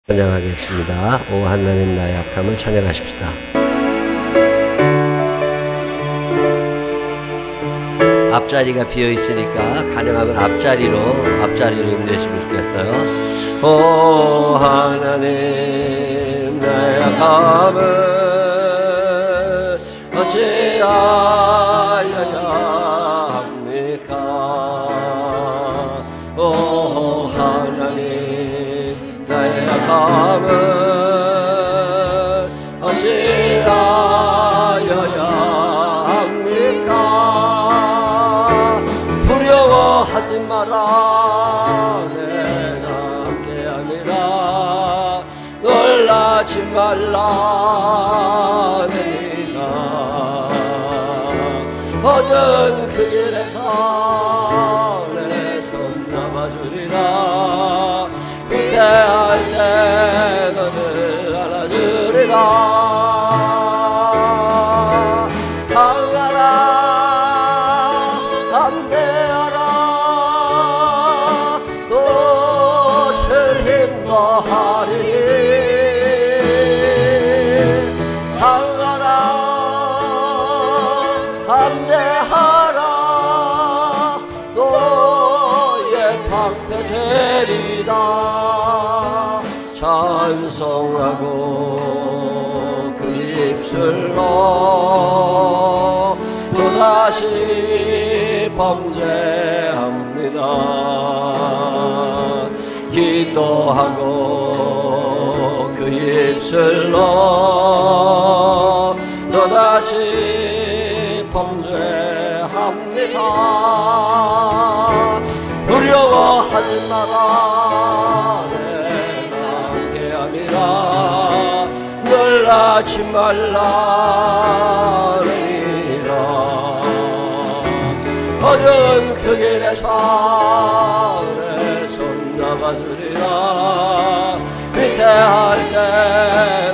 찬양하겠습니다. 오 하나님 나의 약함을 찬양하십시다. 앞자리가 비어있으니까 가능하면 앞자리로 인도했으면 좋겠어요. 오 하나님 나의 약함을 어찌하여야 합니까? 오 하나님 나의 약함을 어찌하여야 합니까? 두려워하지 마라. 내가 함께 아니라 놀라지 말라. 내가 모든 그 길에서 내 손 잡아주리라. 위대할 때 너를 안아주리라. 강하라 담대하라. 너를 힘도하리니. 강하라 담대하라. 너의 방패 되리라. 찬송하고 그 입술로 또다시 범죄합니다. 기도하고 그 입술로 또다시 범죄합니다. 두려워하지 마라. 내가 함께함이라. 놀라지 말라리라. 어두운 그 길에서 내 손 잡아주리라. 위태할 때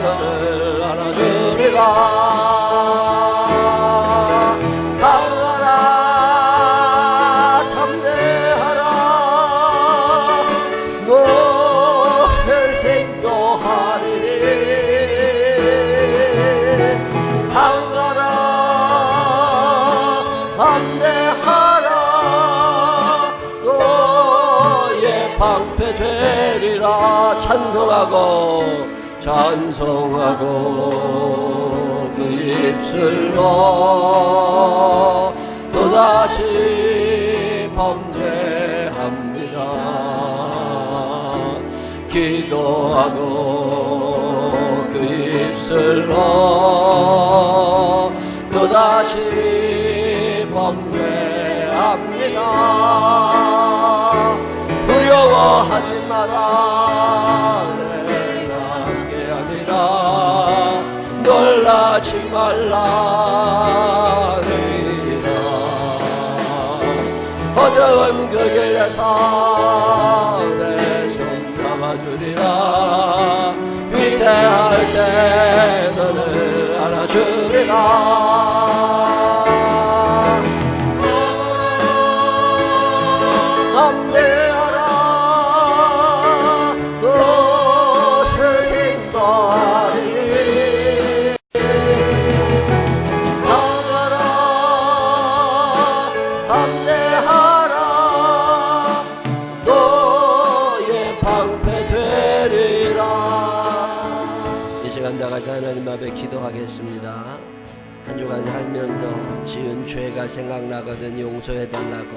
너를 안아주리라. 강하라 담대하라. 너를 인도하리니. 강하라 담대하라. 너의 방패 되리라. 찬송하고 그 입술로 또다시 범죄합니다. 기도하고 그 입술로 또다시 범죄합니다. 두려워하지 마라. 내가 함께함이라. 놀라지 말라리라. 어두운 그 길에서 내 손 잡아주리라. 위대할 때 너를 안아주리라. 담대하라. 너를 인도하리니. 강하라 담대하라. 너의 방패 되리라. 이 시간 다같이 하나님 앞에 기도하겠습니다. 한 주간 살면서 지은 죄가 생각나거든 용서해달라고,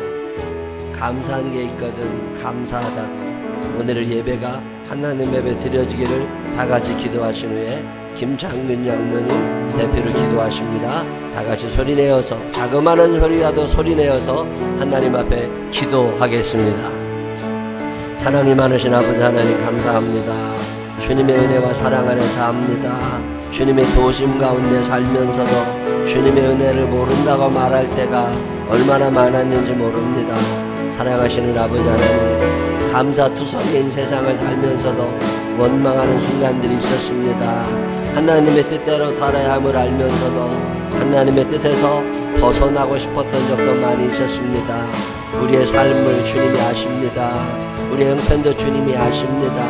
감사한 게 있거든 감사하다고. 오늘 예배가 하나님 앞에 드려지기를 다같이 기도하신 후에 김창균 장로님 대표로 기도하십니다. 다같이 소리내어서, 자그마한 소리라도 소리내어서 하나님 앞에 기도하겠습니다. 사랑이 많으신 아버지 하나님 감사합니다. 주님의 은혜와 사랑 안에 삽니다. 주님의 도심 가운데 살면서도 주님의 은혜를 모른다고 말할 때가 얼마나 많았는지 모릅니다. 사랑하시는 아버지 하나님, 감사투성인 세상을 살면서도 원망하는 순간들이 있었습니다. 하나님의 뜻대로 살아야 함을 알면서도 하나님의 뜻에서 벗어나고 싶었던 적도 많이 있었습니다. 우리의 삶을 주님이 아십니다. 우리의 형편도 주님이 아십니다.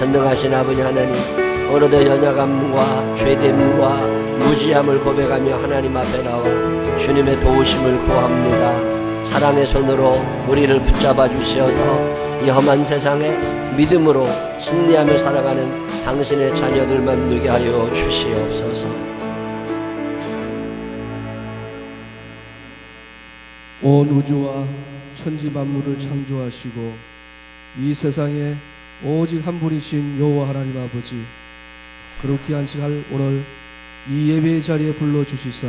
전능하신 아버지 하나님, 오늘도 연약함과 죄됨과 무지함을 고백하며 하나님 앞에 나와 주님의 도우심을 구합니다. 사랑의 손으로 우리를 붙잡아 주시어서 이 험한 세상에 믿음으로 승리하며 살아가는 당신의 자녀들만 되게 하여 주시옵소서. 온 우주와 천지 만물을 창조하시고 이 세상에 오직 한 분이신 여호와 하나님 아버지, 그렇게 안식할 오늘 이 예배의 자리에 불러주시사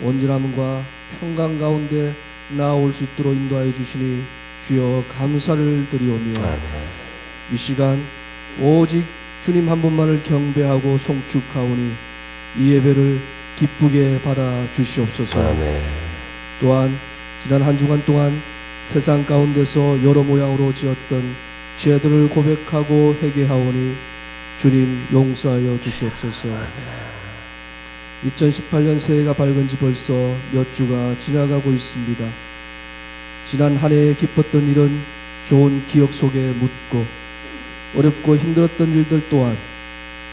온전함과 평강 가운데 나아올 수 있도록 인도하여 주시니 주여 감사를 드리오며, 아멘. 이 시간 오직 주님 한 분만을 경배하고 송축하오니 이 예배를 기쁘게 받아 주시옵소서. 아멘. 또한 지난 한 주간 동안 세상 가운데서 여러 모양으로 지었던 죄들을 고백하고 회개하오니 주님 용서하여 주시옵소서. 2018년 새해가 밝은 지 벌써 몇 주가 지나가고 있습니다. 지난 한 해에 기뻤던 일은 좋은 기억 속에 묻고, 어렵고 힘들었던 일들 또한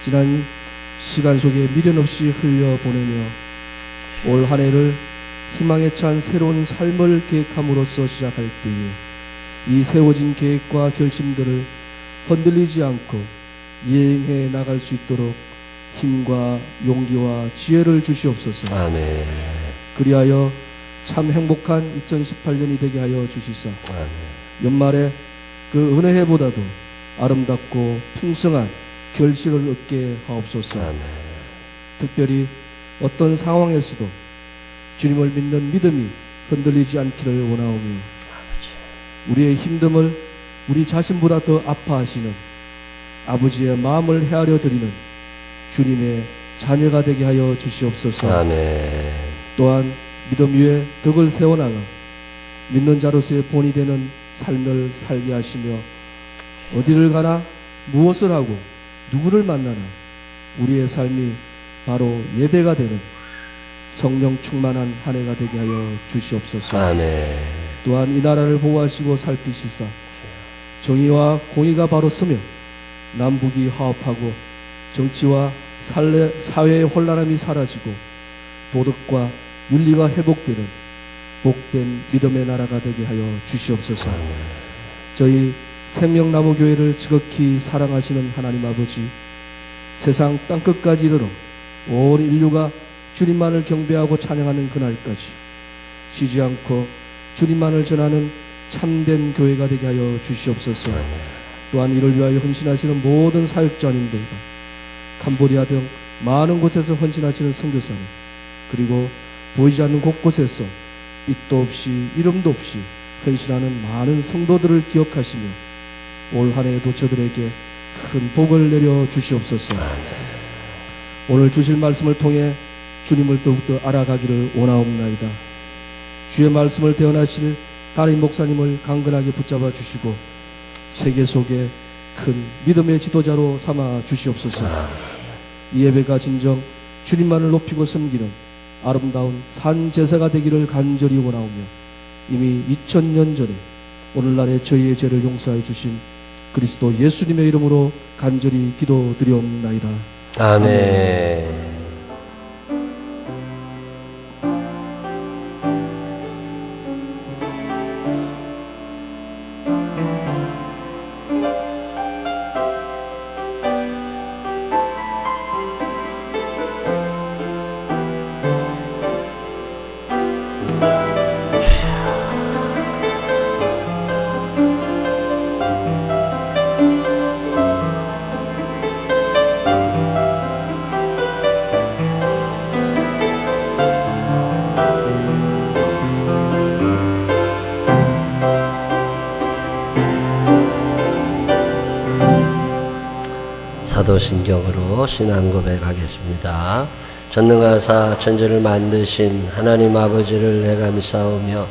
지난 시간 속에 미련 없이 흘려보내며 올 한 해를 희망에 찬 새로운 삶을 계획함으로써 시작할 때에 이 세워진 계획과 결심들을 흔들리지 않고 이행해 나갈 수 있도록 힘과 용기와 지혜를 주시옵소서. 아멘. 그리하여 참 행복한 2018년이 되게 하여 주시사 아멘. 연말에 그 어느 해보다도 아름답고 풍성한 결실을 얻게 하옵소서. 아멘. 특별히 어떤 상황에서도 주님을 믿는 믿음이 흔들리지 않기를 원하오며, 우리의 힘듦을 우리 자신보다 더 아파하시는 아버지의 마음을 헤아려 드리는 주님의 자녀가 되게 하여 주시옵소서. 아멘. 또한 믿음 위에 덕을 세워나가 믿는 자로서의 본이 되는 삶을 살게 하시며, 어디를 가나 무엇을 하고 누구를 만나나 우리의 삶이 바로 예배가 되는 성령 충만한 한 해가 되게 하여 주시옵소서. 아멘. 또한 이 나라를 보호하시고 살피시사 정의와 공의가 바로 서며 남북이 화합하고 정치와 사회의 혼란함이 사라지고 도덕과 윤리가 회복되는 복된 믿음의 나라가 되게 하여 주시옵소서. 아멘. 저희 생명나무교회를 지극히 사랑하시는 하나님 아버지, 세상 땅끝까지 이르러 온 인류가 주님만을 경배하고 찬양하는 그날까지 쉬지 않고 주님만을 전하는 참된 교회가 되게 하여 주시옵소서. 아멘. 또한 이를 위하여 헌신하시는 모든 사역자님들과 캄보디아 등 많은 곳에서 헌신하시는 선교사님, 그리고 보이지 않는 곳곳에서 빛도 없이 이름도 없이 헌신하는 많은 성도들을 기억하시며 올 한 해에도 저들에게 큰 복을 내려 주시옵소서. 아멘. 오늘 주실 말씀을 통해 주님을 더욱더 알아가기를 원하옵나이다. 주의 말씀을 대언하실 담임 목사님을 강건하게 붙잡아 주시고 세계 속에 큰 믿음의 지도자로 삼아 주시옵소서. 이 예배가 진정 주님만을 높이고 섬기는 아름다운 산 제사가 되기를 간절히 원하오며, 이미 2000년 전에 오늘날의 저희의 죄를 용서해 주신 그리스도 예수님의 이름으로 간절히 기도드리옵나이다. 아멘. 사도신경으로 신앙 고백하겠습니다. 전능하사 천지를 만드신 하나님 아버지를 내가 믿사오며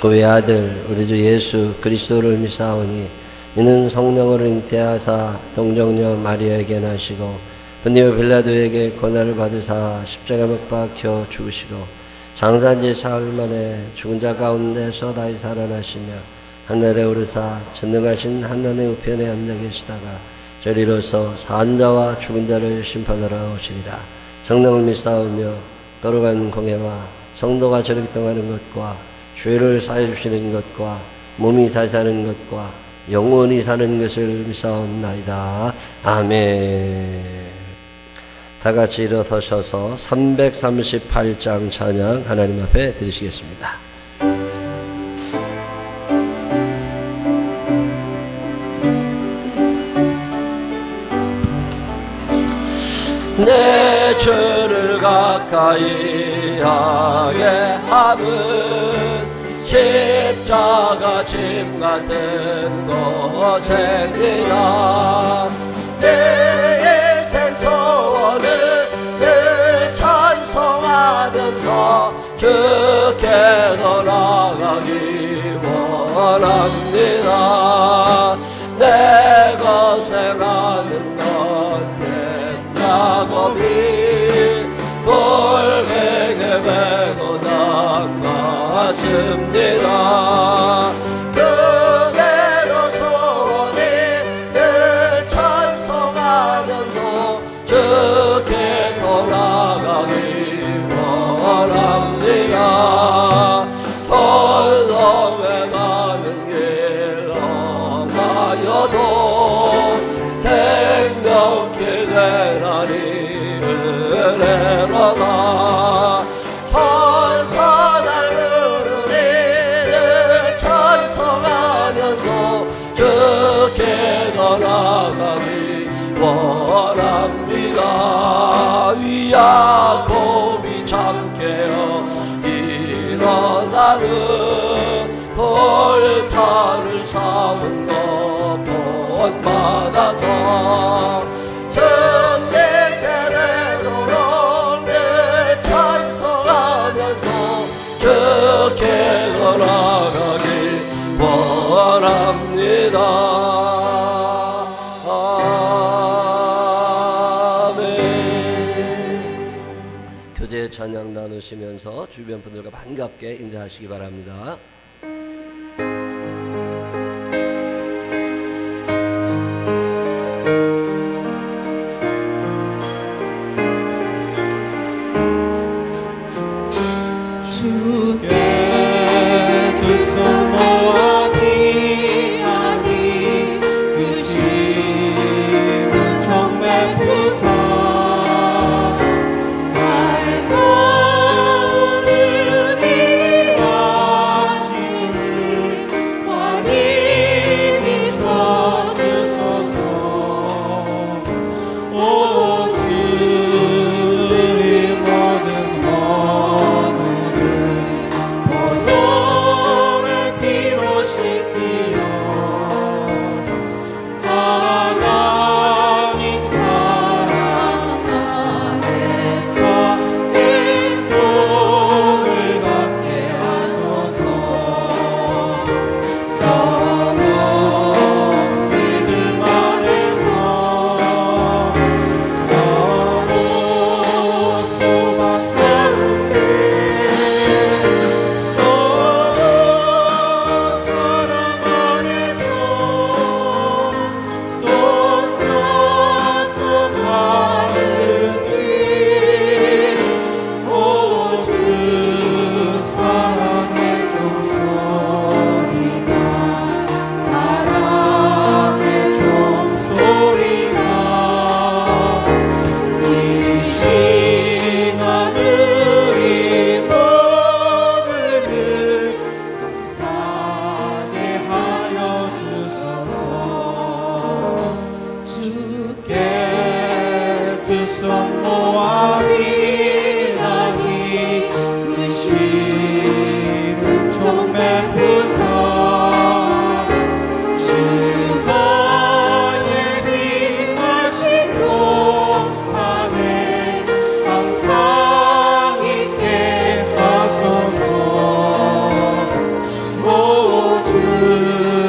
그 외아들 우리 주 예수 그리스도를 믿사오니 이는 성령으로 잉태하사 동정녀 마리아에게 나시고 본디오 빌라도에게 고난을 받으사 십자가 못 박혀 죽으시고 장사한 지 사흘 만에 죽은 자 가운데서 다시 살아나시며 하늘에 오르사 전능하신 하나님의 우편에 앉아 계시다가 죄를 이로써 산 자와 죽은 자를 심판하러 오시리라. 성령을 믿사오며 거룩한 공예와 성도가 저렇게 통하는 것과 죄를 사해주시는 것과 몸이 다시 사는 것과 영원히 사는 것을 믿사옵나이다. 아멘. 다 같이 일어서셔서 338장 찬양 하나님 앞에 드리시겠습니다. 내 죄를 가까이 하게 함은 십자가 짐 같은 것이니라. 내 인생 소원은 늘 찬송하면서 주께 돌아가기 원합니다. 내가 생각하는 건 야곱이 골뱅에 메고 나갔습니다. 그대로 소원이 늘 찬송하면서 주께 돌아가기 원합니다. 선성에 가는 길 험하여도 생명길 되나니 은혜로다. 천사날 흐르니 늘 찬송하면서 주께 돌아가기 원합니다. 야곱이 잠깨어 일어나는 볼타를 삼은 것 본받아서 주께 돌아가길 원합니다. 아멘. 교제 찬양 나누시면서 주변 분들과 반갑게 인사하시기 바랍니다.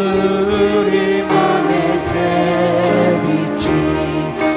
주님 안에 새 빛이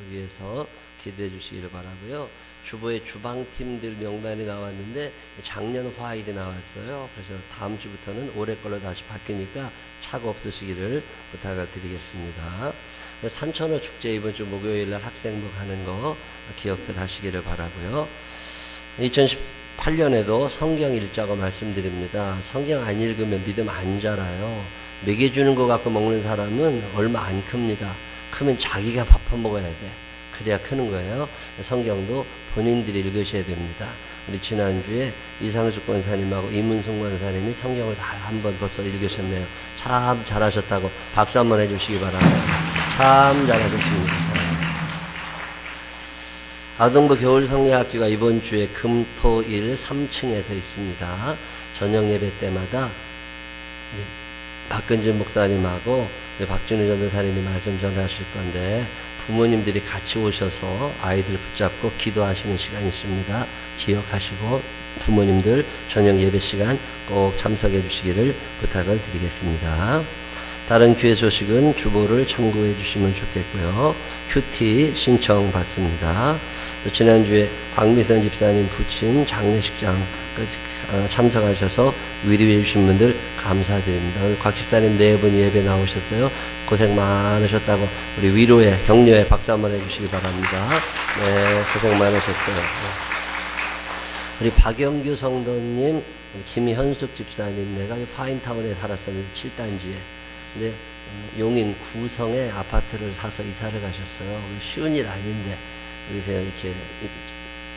위해서 기도해 주시기를 바라고요. 주보에 주방팀들 명단이 나왔는데 작년 화일이 나왔어요. 그래서 다음 주부터는 올해 걸로 다시 바뀌니까 차가 없으시기를 부탁을 드리겠습니다. 산천어 축제 이번 주 목요일날 학생부 가는 거 기억들 하시기를 바라고요. 2018년에도 성경 읽자고 말씀드립니다. 성경 안 읽으면 믿음 안 자라요. 먹여주는 거 갖고 먹는 사람은 얼마 안 큽니다. 크면 자기가 밥 먹어야 돼. 그래야 크는 거예요. 성경도 본인들이 읽으셔야 됩니다. 우리 지난주에 이상숙 권사님하고 이문송 권사님이 성경을 다 한번 벌써 읽으셨네요. 참 잘하셨다고 박수 한번 해주시기 바랍니다. 참 잘하셨습니다. 아동부 겨울성례학교가 이번 주에 금토일 3층에서 있습니다. 저녁 예배 때마다 박근진 목사님하고 박준희 전도사님이 말씀 전하실 건데 부모님들이 같이 오셔서 아이들 붙잡고 기도하시는 시간이 있습니다. 기억하시고 부모님들 저녁 예배 시간 꼭 참석해 주시기를 부탁을 드리겠습니다. 다른 교회 소식은 주보를 참고해 주시면 좋겠고요. 큐티 신청 받습니다. 또 지난주에 광미선 집사님 부친 장례식장 참석하셔서 위로해 주신 분들 감사드립니다. 오늘 곽 집사님 4분 예배 나오셨어요. 고생 많으셨다고 우리 위로에 격려에 박수 한번 해주시기 바랍니다. 네, 고생 많으셨어요. 우리 박영규 성도님, 김현숙 집사님, 내가 파인타운에 살았었는데 7단지에. 근데 용인 구성에 아파트를 사서 이사를 가셨어요. 쉬운 일 아닌데 여기서 이렇게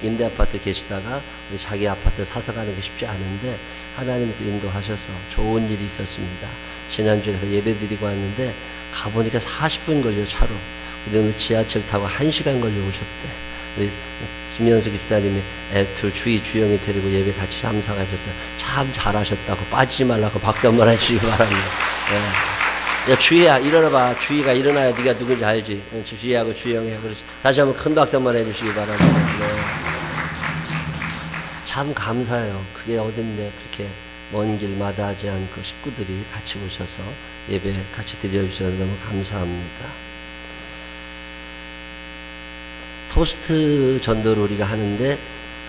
임대 아파트 계시다가 우리 자기 아파트 사서 가는 게 쉽지 않은데 하나님이 또 인도하셔서 좋은 일이 있었습니다. 지난주에 가서 예배 드리고 왔는데 가보니까 40분 걸려 차로. 근데 오늘 지하철 타고 1시간 걸려 오셨대. 우리 김현숙 집사님이 애들 주희 주영이 데리고 예배 같이 참석하셨어요. 참 잘하셨다고 빠지지 말라고 박수 한번 해주시기 바랍니다. 네. 야 주희야 일어나봐. 주희가 일어나야 네가 누군지 알지. 주희하고 주영이하고 그래서 다시 한번 큰 박수 한번 해주시기 바랍니다. 네. 참 감사해요. 그게 어딘데 그렇게 먼 길 마다하지 않고 식구들이 같이 오셔서 예배 같이 드려주셔서 너무 감사합니다. 토스트 전도를 우리가 하는데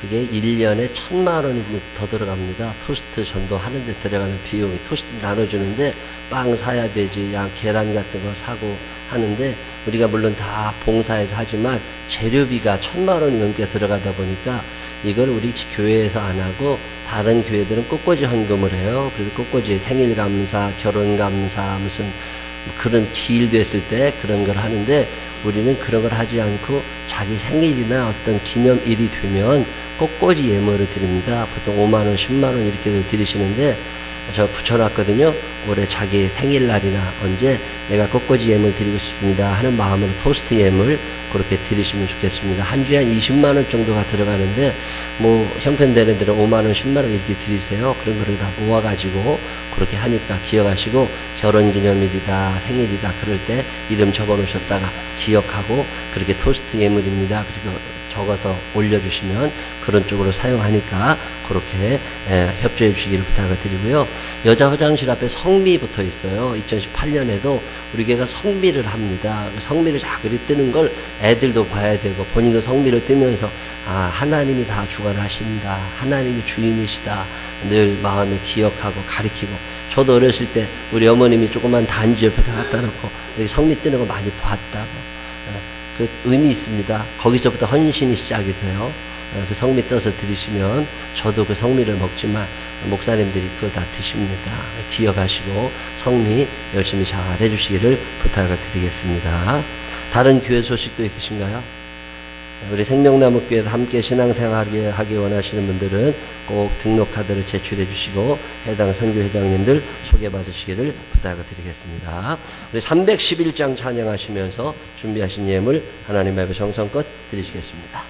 그게 1년에 1,000만 원이 더 들어갑니다. 토스트 전도 하는데 들어가는 비용이 토스트 나눠주는데 빵 사야 되지, 계란 같은 거 사고 하는데 우리가 물론 다 봉사해서 하지만 재료비가 1,000만 원이 넘게 들어가다 보니까 이걸 우리 교회에서 안 하고 다른 교회들은 꽃꽂이 헌금을 해요. 그래서 꽃꽂이 생일 감사, 결혼 감사, 무슨 그런 기일도 했을 때 그런 걸 하는데 우리는 그런 걸 하지 않고 자기 생일이나 어떤 기념일이 되면 꽃꽂이 예물을 드립니다. 보통 5만 원, 10만 원 이렇게 드리시는데 저 붙여놨거든요. 올해 자기 생일날이나 언제 내가 꽃꽂이 예물 드리고 싶습니다 하는 마음으로 토스트 예물 그렇게 드리시면 좋겠습니다. 한 주에 한 20만 원 정도가 들어가는데 뭐 형편되는 데는 5만 원, 10만 원 이렇게 드리세요. 그런 거를 다 모아가지고 그렇게 하니까 기억하시고 결혼기념일이다, 생일이다 그럴 때 이름 적어놓으셨다가 기억하고 그렇게 토스트 예물입니다. 그리고 적어서 올려주시면 그런 쪽으로 사용하니까 그렇게 협조해 주시기를 부탁을 드리고요. 여자 화장실 앞에 성미 붙어 있어요. 2018년에도 우리 교회가 성미를 합니다. 성미를 자꾸 뜨는 걸 애들도 봐야 되고 본인도 성미를 뜨면서 하나님이 다 주관하신다. 하나님이 주인이시다. 늘 마음에 기억하고 가리키고 저도 어렸을 때 우리 어머님이 조그만 단지 옆에다 갖다 놓고 여기 성미 뜨는 거 많이 봤다고. 그 의미 있습니다. 거기서부터 헌신이 시작이 돼요. 그 성미 떠서 드리시면 저도 그 성미를 먹지만 목사님들이 그걸 다 드십니다. 기억하시고 성미 열심히 잘 해주시기를 부탁을 드리겠습니다. 다른 교회 소식도 있으신가요? 우리 생명나무교회에서 함께 신앙생활 하기 원하시는 분들은 꼭 등록카드를 제출해 주시고 해당 선교회장님들 소개받으시기를 부탁을 드리겠습니다. 우리 311장 찬양하시면서 준비하신 예물 하나님 앞에 정성껏 드리시겠습니다.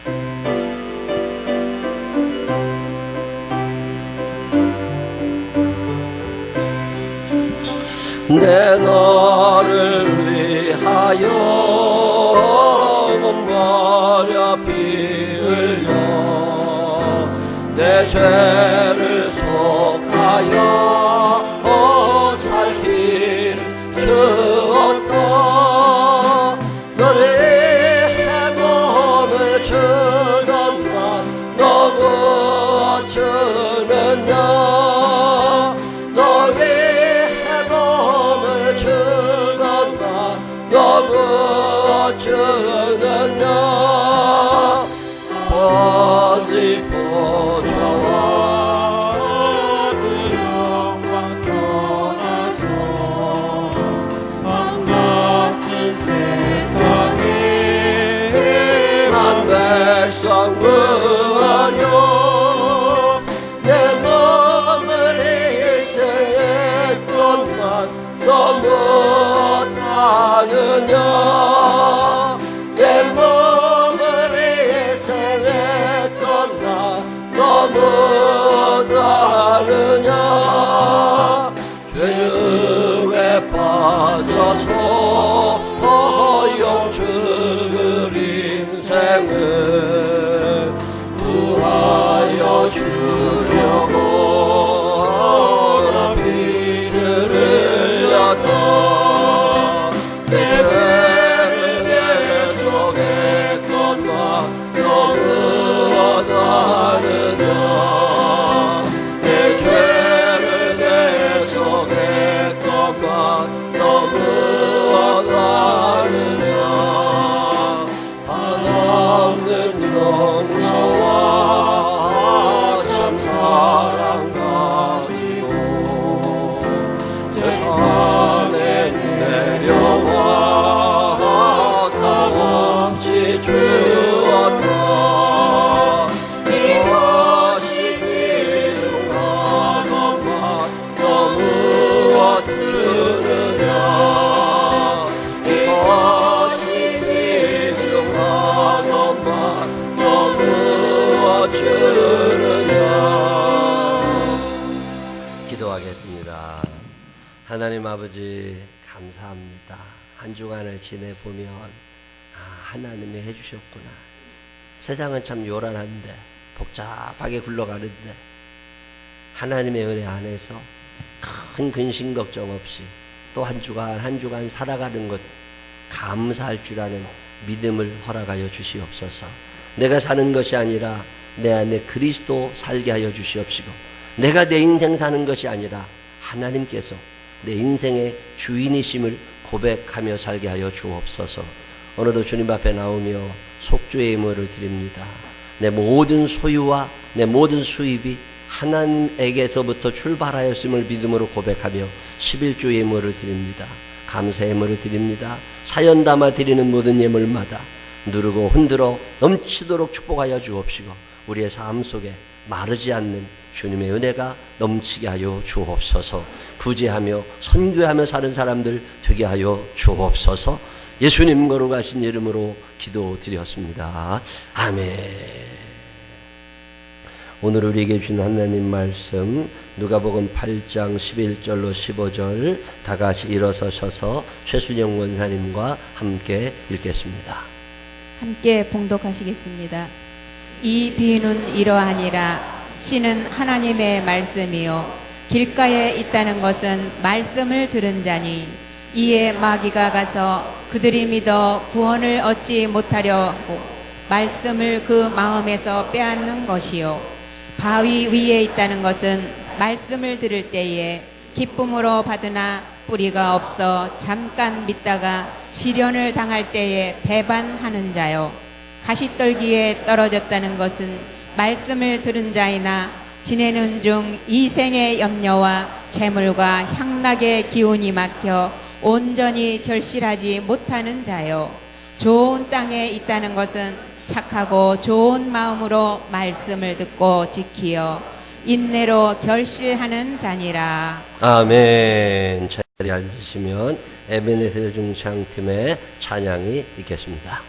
내 너를 위하여 몸버려 피 흘려 내 죄를 속하여 살길 주었다. 너를 주던 것 너무 주느냐 너 위해 몸을 주던 것 너무 주느냐 어디 보좌와 그 영광 떠나서 망같은 세상에 한 백성 구하여 내 몸을 희생했던 것 너무 다느냐 내 몸을 희생했던 것 너무 다느냐 죄에 빠져서 허영 죽을 인생을 구하여 주려고 피를 흘렸다 내 죄를 내 속에 건 것 너무 다르냐 내 죄를 내 속에 건 것 너무 다르냐 한없는 용서와 참 사랑 가지고 세상에 내려와 값없이 주었다 이것이 귀중한 것만 너무 주느냐 이것이 귀중한 것만 너무 주느냐 기도하겠습니다. 하나님 아버지 감사합니다. 한 주간을 지내보면 하나님이 해주셨구나. 세상은 참 요란한데 복잡하게 굴러가는데 하나님의 은혜 안에서 큰 근심 걱정 없이 또 한 주간 한 주간 살아가는 것 감사할 줄 아는 믿음을 허락하여 주시옵소서. 내가 사는 것이 아니라 내 안에 그리스도 살게 하여 주시옵시고 내가 내 인생 사는 것이 아니라 하나님께서 내 인생의 주인이심을 고백하며 살게 하여 주옵소서. 오늘도 주님 앞에 나오며 속죄의 의무를 드립니다. 내 모든 소유와 내 모든 수입이 하나님에게서부터 출발하였음을 믿음으로 고백하며 11조의 예물을 드립니다. 감사의 예물을 드립니다. 사연 담아 드리는 모든 예물마다 누르고 흔들어 넘치도록 축복하여 주옵시고 우리의 삶 속에 마르지 않는 주님의 은혜가 넘치게 하여 주옵소서. 구제하며 선교하며 사는 사람들 되게 하여 주옵소서. 예수님 거룩하신 이름으로 기도드렸습니다. 아멘. 오늘 우리에게 준 하나님 말씀 누가복음 8장 11절로 15절 다 같이 일어서셔서 최순영 원사님과 함께 읽겠습니다. 함께 봉독하시겠습니다. 이 비유는 이러하니라. 씨는 하나님의 말씀이요 길가에 있다는 것은 말씀을 들은 자니 이에 마귀가 가서 그들이 믿어 구원을 얻지 못하려 하고 말씀을 그 마음에서 빼앗는 것이요 바위 위에 있다는 것은 말씀을 들을 때에 기쁨으로 받으나 뿌리가 없어 잠깐 믿다가 시련을 당할 때에 배반하는 자요 가시떨기에 떨어졌다는 것은 말씀을 들은 자이나 지내는 중 이생의 염려와 재물과 향락의 기운이 막혀 온전히 결실하지 못하는 자요 좋은 땅에 있다는 것은 착하고 좋은 마음으로 말씀을 듣고 지키어 인내로 결실하는 자니라. 아멘. 자리에 앉으시면 에베네셀 중창팀의 찬양이 있겠습니다.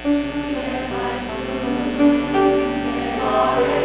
주의 말씀은 내 말을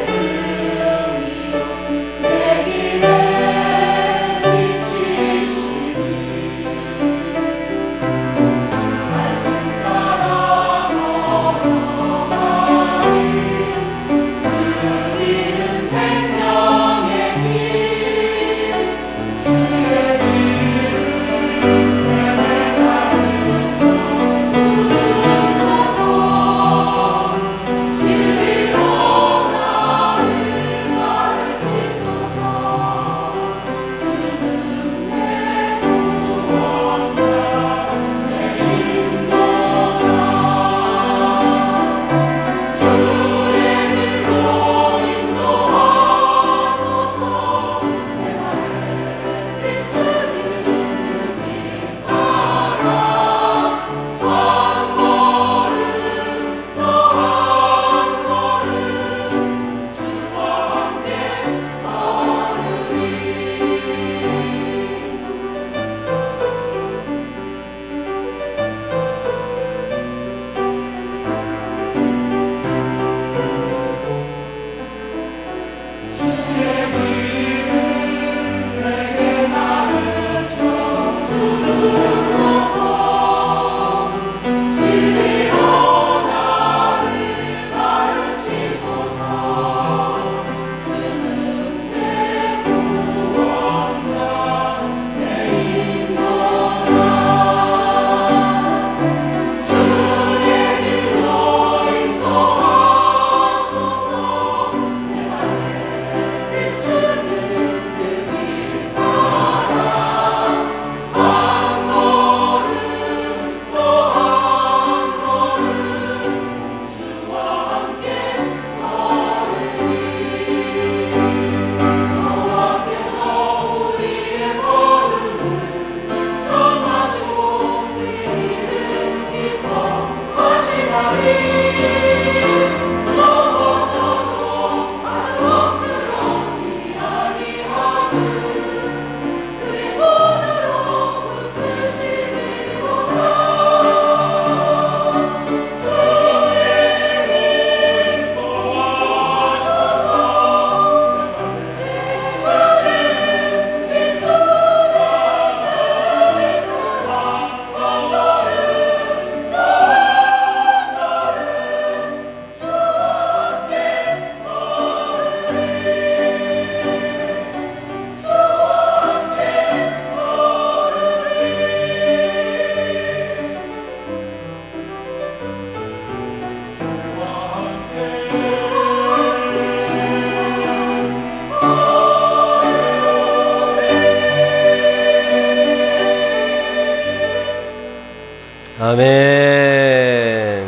아멘.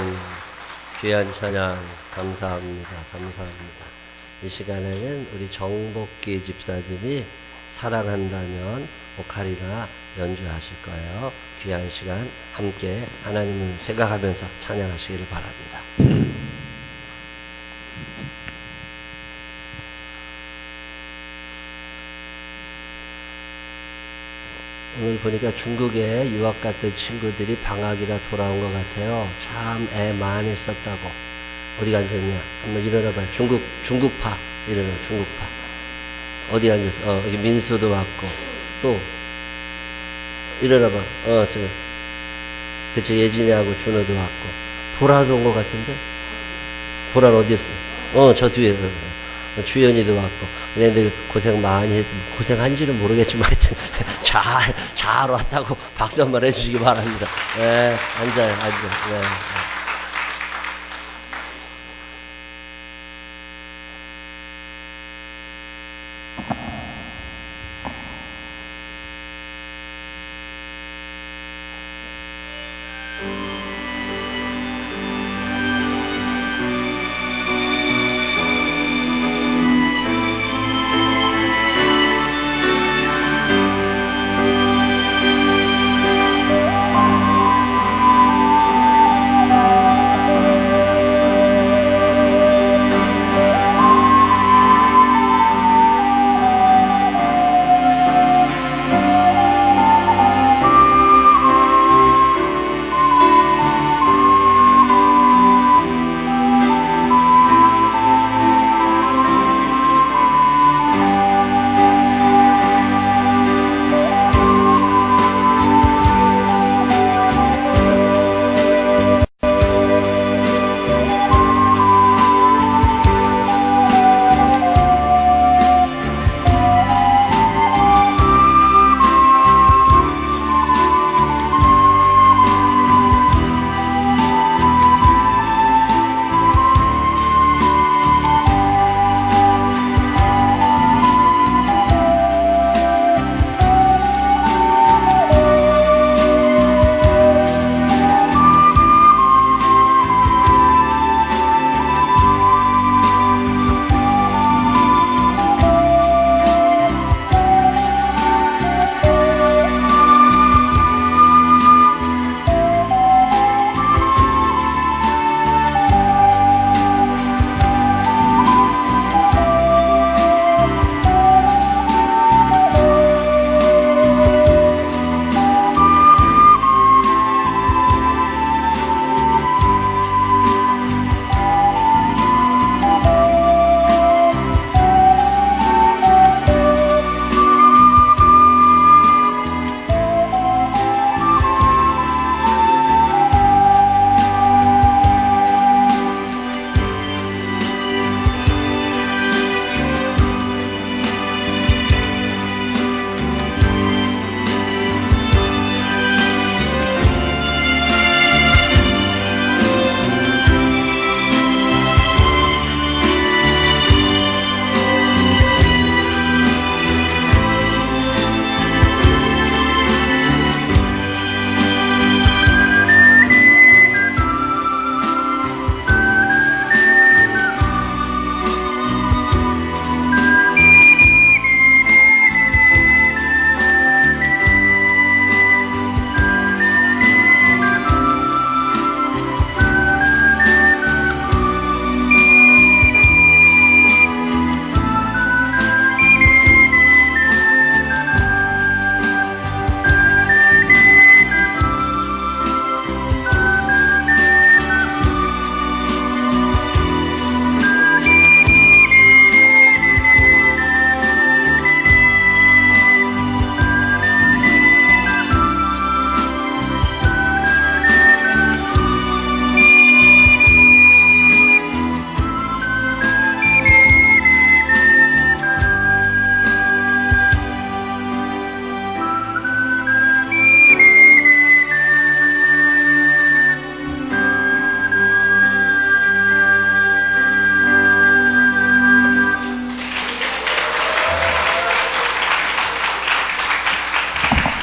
귀한 찬양 감사합니다. 감사합니다. 이 시간에는 우리 정복기 집사님이 사랑한다면 오카리나 연주하실 거예요. 귀한 시간 함께 하나님을 생각하면서 찬양하시기를 바랍니다. 오늘 보니까 중국에 유학 갔던 친구들이 방학이라 돌아온 것 같아요. 참 애 많이 썼다고. 어디 앉았냐? 한번 일어나봐요. 중국파. 일어나, 중국파. 어디 앉았어? 여기 민수도 왔고. 또, 일어나봐. 그치, 예진이하고 준호도 왔고. 보라도 온 것 같은데? 보라는 어디 있어? 저 뒤에. 주연이도 왔고. 얘네들 고생 많이 했, 고생한지는 모르겠지만 하여튼 잘 왔다고 박수 한번 해주시기 바랍니다. 네, 앉아요, 앉아. 네.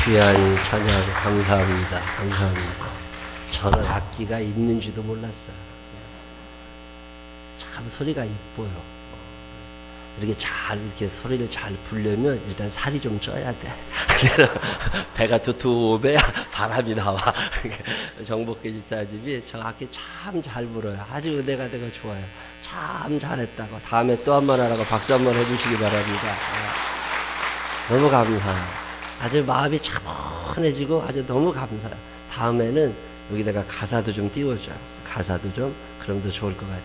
귀한 찬양 감사합니다. 감사합니다. 저런 악기가 있는지도 몰랐어요. 참 소리가 이뻐요. 이렇게 이렇게 소리를 잘 부르려면 일단 살이 좀 쪄야 돼. 배가 두툼해야 바람이 나와. 정복계 집사님이 저 악기 참 잘 불어요. 아주 은혜가 내가 좋아요. 참 잘했다고. 다음에 또 한 번 하라고 박수 한 번 해주시기 바랍니다. 너무 감사해요. 아주 마음이 차분해지고 아주 너무 감사해요. 다음에는 여기다가 가사도 좀 띄워줘요. 가사도 좀, 그럼 더 좋을 것 같아요.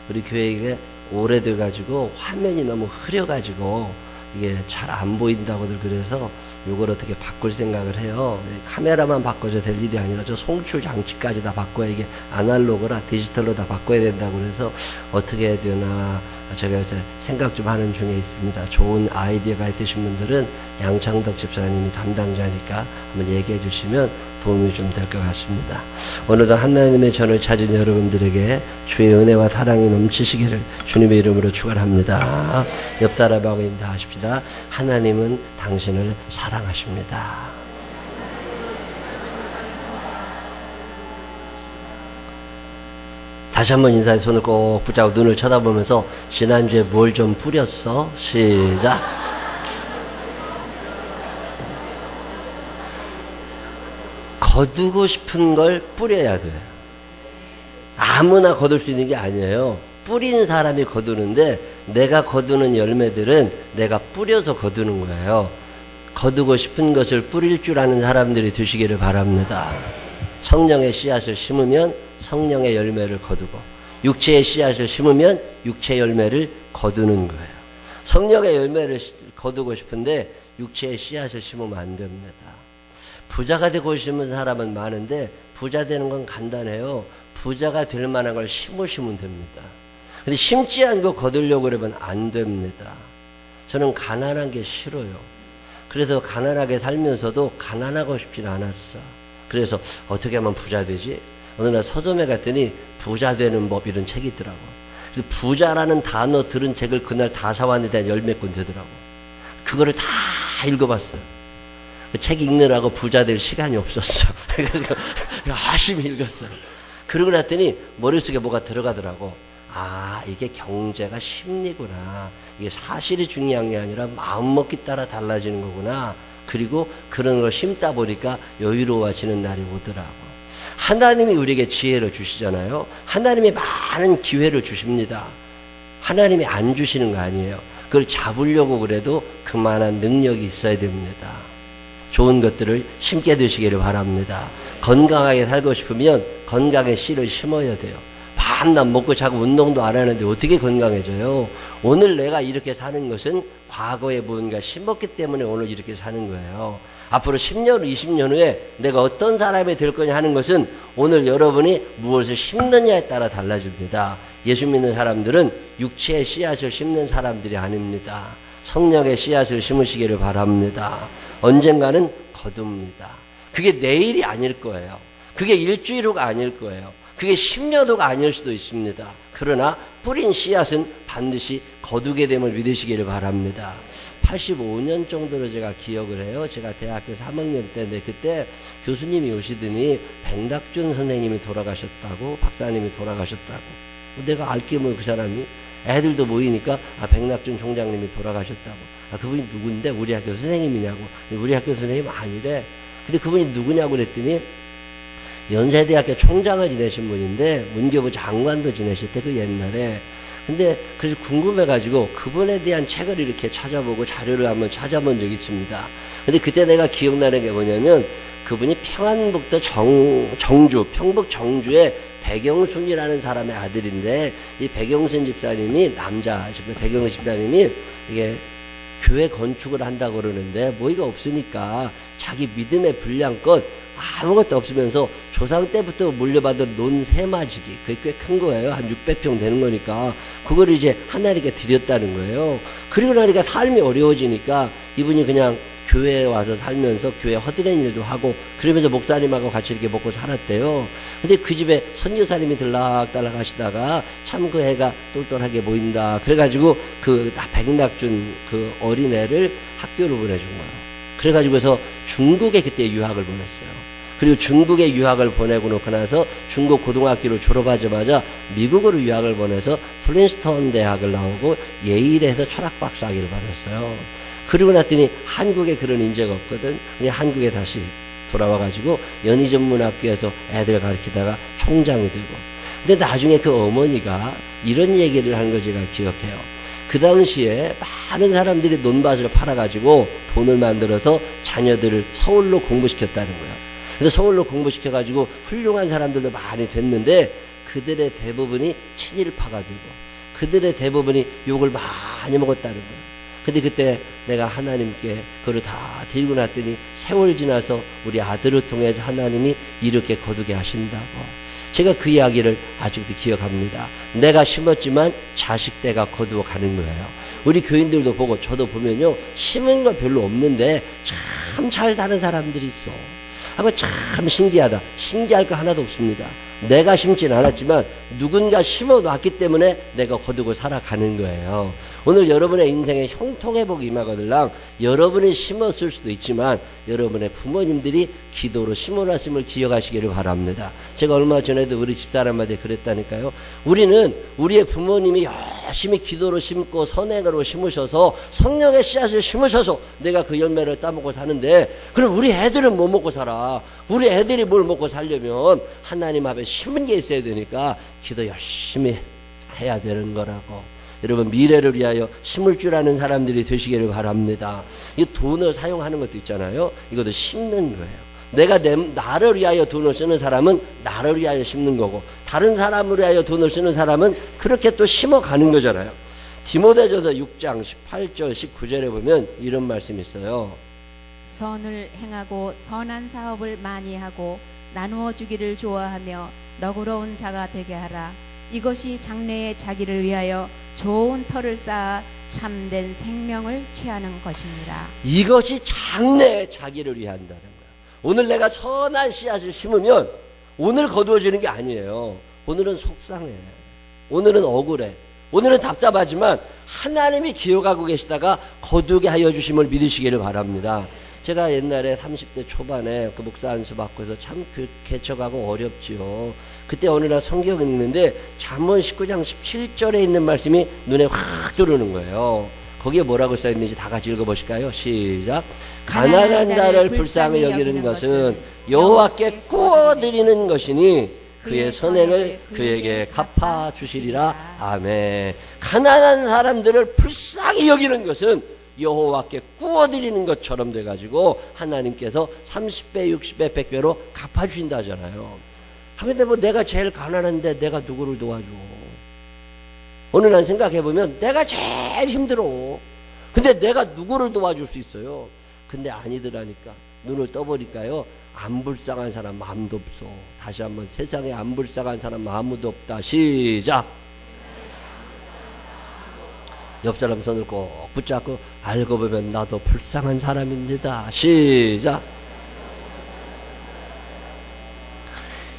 우리 교회에 오래돼가지고 화면이 너무 흐려가지고 이게 잘 안 보인다고들 그래서 요걸 어떻게 바꿀 생각을 해요. 카메라만 바꿔서 될 일이 아니라 저 송출 장치까지 다 바꿔야 이게 아날로그라 디지털로 다 바꿔야 된다고 그래서 어떻게 해야 되나 제가 이제 생각 좀 하는 중에 있습니다. 좋은 아이디어가 있으신 분들은 양창덕 집사님이 담당자니까 한번 얘기해 주시면 도움이 좀 될 것 같습니다. 오늘도 하나님의 전을 찾은 여러분들에게 주의 은혜와 사랑이 넘치시기를 주님의 이름으로 축원합니다. 옆 사람하고 인사하십시다. 하나님은 당신을 사랑하십니다. 다시 한번 인사해. 손을 꼭 붙잡고 눈을 쳐다보면서 지난주에 뭘 좀 뿌렸어? 시작. 거두고 싶은 걸 뿌려야 돼요. 아무나 거둘 수 있는 게 아니에요. 뿌린 사람이 거두는데 내가 거두는 열매들은 내가 뿌려서 거두는 거예요. 거두고 싶은 것을 뿌릴 줄 아는 사람들이 되시기를 바랍니다. 성령의 씨앗을 심으면 성령의 열매를 거두고 육체의 씨앗을 심으면 육체의 열매를 거두는 거예요. 성령의 열매를 거두고 싶은데 육체의 씨앗을 심으면 안 됩니다. 부자가 되고 싶은 사람은 많은데 부자 되는 건 간단해요. 부자가 될 만한 걸 심으시면 됩니다. 근데 심지 않고 거두려고 그러면 안 됩니다. 저는 가난한 게 싫어요. 그래서 가난하게 살면서도 가난하고 싶진 않았어. 그래서 어떻게 하면 부자 되지? 어느 날 서점에 갔더니 부자 되는 법 이런 책이 있더라고. 그래서 부자라는 단어 들은 책을 그날 다 사왔는데 한 10몇 권 되더라고. 그거를 다 읽어봤어요. 그 책 읽느라고 부자 될 시간이 없었어. 그래서 열심히 읽었어요. 그러고 났더니 머릿속에 뭐가 들어가더라고. 아, 이게 경제가 심리구나. 이게 사실이 중요한 게 아니라 마음먹기 따라 달라지는 거구나. 그리고 그런 걸 심다 보니까 여유로워지는 날이 오더라고. 하나님이 우리에게 지혜를 주시잖아요. 하나님이 많은 기회를 주십니다. 하나님이 안 주시는 거 아니에요. 그걸 잡으려고 그래도 그만한 능력이 있어야 됩니다. 좋은 것들을 심게 되시기를 바랍니다. 건강하게 살고 싶으면 건강의 씨를 심어야 돼요. 밤낮 먹고 자고 운동도 안 하는데 어떻게 건강해져요? 오늘 내가 이렇게 사는 것은 과거에 무언가 심었기 때문에 오늘 이렇게 사는 거예요. 앞으로 10년, 20년 후에 내가 어떤 사람이 될 거냐 하는 것은 오늘 여러분이 무엇을 심느냐에 따라 달라집니다. 예수 믿는 사람들은 육체의 씨앗을 심는 사람들이 아닙니다. 성령의 씨앗을 심으시기를 바랍니다. 언젠가는 거둡니다. 그게 내일이 아닐 거예요. 그게 일주일 후가 아닐 거예요. 그게 10년 후가 아닐 수도 있습니다. 그러나 뿌린 씨앗은 반드시 거두게 됨을 믿으시기를 바랍니다. 85년 정도로 제가 기억을 해요. 제가 대학교 3학년 때인데 그때 교수님이 오시더니 백낙준 선생님이 돌아가셨다고, 박사님이 돌아가셨다고. 내가 알게 뭐 그 사람이 애들도 모이니까 백낙준 총장님이 돌아가셨다고. 그분이 누군데? 우리 학교 선생님이냐고. 우리 학교 선생님 아니래. 근데 그분이 누구냐고 그랬더니 연세대학교 총장을 지내신 분인데 문교부 장관도 지내실 때 그 옛날에. 근데 그래서 궁금해가지고 그분에 대한 책을 이렇게 찾아보고 자료를 한번 찾아본 적이 있습니다. 근데 그때 내가 기억나는 게 뭐냐면 그분이 평안북도 정주, 평북 정주의 백영순이라는 사람의 아들인데 이 백영순 집사님이 백영순 집사님이 이게 교회 건축을 한다고 그러는데 뭐가 없으니까 자기 믿음의 분량껏 아무것도 없으면서 조상 때부터 물려받은 논세마지기, 그게 꽤 큰 거예요. 한 600평 되는 거니까 그걸 이제 하나님께 드렸다는 거예요. 그리고 나니까 삶이 어려워지니까 이분이 그냥 교회에 와서 살면서 교회 허드렛 일도 하고 그러면서 목사님하고 같이 이렇게 먹고 살았대요. 근데 그 집에 선교사님이 들락달락 하시다가 참 그 애가 똘똘하게 보인다. 그래가지고 그 백낙준 그 어린애를 학교로 보내준 거예요. 그래가지고서 중국에 그때 유학을 보냈어요. 그리고 중국에 유학을 보내고 놓고 나서 중국 고등학교를 졸업하자마자 미국으로 유학을 보내서 플린스턴 대학을 나오고 예일에서 철학 박사 학위를 받았어요. 그리고 났더니 한국에 그런 인재가 없거든. 그냥 한국에 다시 돌아와가지고 연희전문학교에서 애들 가르치다가 총장이 되고. 근데 나중에 그 어머니가 이런 얘기를 하는 걸 제가 기억해요. 그 당시에 많은 사람들이 논밭을 팔아가지고 돈을 만들어서 자녀들을 서울로 공부시켰다는 거예요. 그래서 서울로 공부시켜가지고 훌륭한 사람들도 많이 됐는데 그들의 대부분이 친일파가 되고 그들의 대부분이 욕을 많이 먹었다는 거예요. 근데 그때 내가 하나님께 그걸 다 들고 났더니 세월 지나서 우리 아들을 통해서 하나님이 이렇게 거두게 하신다고. 제가 그 이야기를 아직도 기억합니다. 내가 심었지만 자식대가 거두어 가는 거예요. 우리 교인들도 보고 저도 보면요, 심은 거 별로 없는데 참 잘 사는 사람들이 있어. 하고 참 신기하다. 신기할 거 하나도 없습니다. 내가 심진 않았지만 누군가 심어놨기 때문에 내가 거두고 살아가는 거예요. 오늘 여러분의 인생에 형통회복이 임하거들랑 여러분이 심었을 수도 있지만 여러분의 부모님들이 기도로 심어놨음을 기억하시기를 바랍니다. 제가 얼마 전에도 우리 집사람한테 그랬다니까요. 우리는 우리의 부모님이 열심히 기도로 심고 선행으로 심으셔서 성령의 씨앗을 심으셔서 내가 그 열매를 따먹고 사는데, 그럼 우리 애들은 뭐 먹고 살아? 우리 애들이 뭘 먹고 살려면 하나님 앞에 심은 게 있어야 되니까 기도 열심히 해야 되는 거라고. 여러분, 미래를 위하여 심을 줄 아는 사람들이 되시기를 바랍니다. 이 돈을 사용하는 것도 있잖아요. 이것도 심는 거예요. 내가 나를 위하여 돈을 쓰는 사람은 나를 위하여 심는 거고, 다른 사람을 위하여 돈을 쓰는 사람은 그렇게 또 심어가는 거잖아요. 디모데전서 6장 18절 19절에 보면 이런 말씀이 있어요. 선을 행하고 선한 사업을 많이 하고 나누어 주기를 좋아하며 너그러운 자가 되게 하라. 이것이 장래의 자기를 위하여 좋은 터를 쌓아 참된 생명을 취하는 것입니다. 이것이 장래의 자기를 위한다는 거예요. 오늘 내가 선한 씨앗을 심으면 오늘 거두어지는 게 아니에요. 오늘은 속상해. 오늘은 억울해. 오늘은 답답하지만 하나님이 기억하고 계시다가 거두게 하여 주심을 믿으시기를 바랍니다. 제가 옛날에 30대 초반에 그 목사 안수 받고 해서 참 개척하고 어렵지요. 그때 어느 날 성경 읽는데 잠언 19장 17절에 있는 말씀이 눈에 확 들어오는 거예요. 거기에 뭐라고 써있는지 다 같이 읽어보실까요? 시작. 가난한 자를 불쌍히 여기는 것은 여호와께 구워드리는 것이니 그의 선행을 그에게 갚아주시리라. 아멘. 가난한 사람들을 불쌍히 여기는 것은 여호와께 구워드리는 것처럼 돼가지고 하나님께서 30배, 60배, 100배로 갚아주신다 하잖아요. 근데 뭐 내가 제일 가난한데 내가 누구를 도와줘? 어느 날 생각해보면 내가 제일 힘들어. 근데 내가 누구를 도와줄 수 있어요? 근데 아니더라니까. 눈을 떠보니까요, 안 불쌍한 사람 마음도 없어. 다시 한번, 세상에 안 불쌍한 사람 아무도 없다. 시작. 옆 사람 손을 꼭 붙잡고 알고 보면 나도 불쌍한 사람입니다. 시작.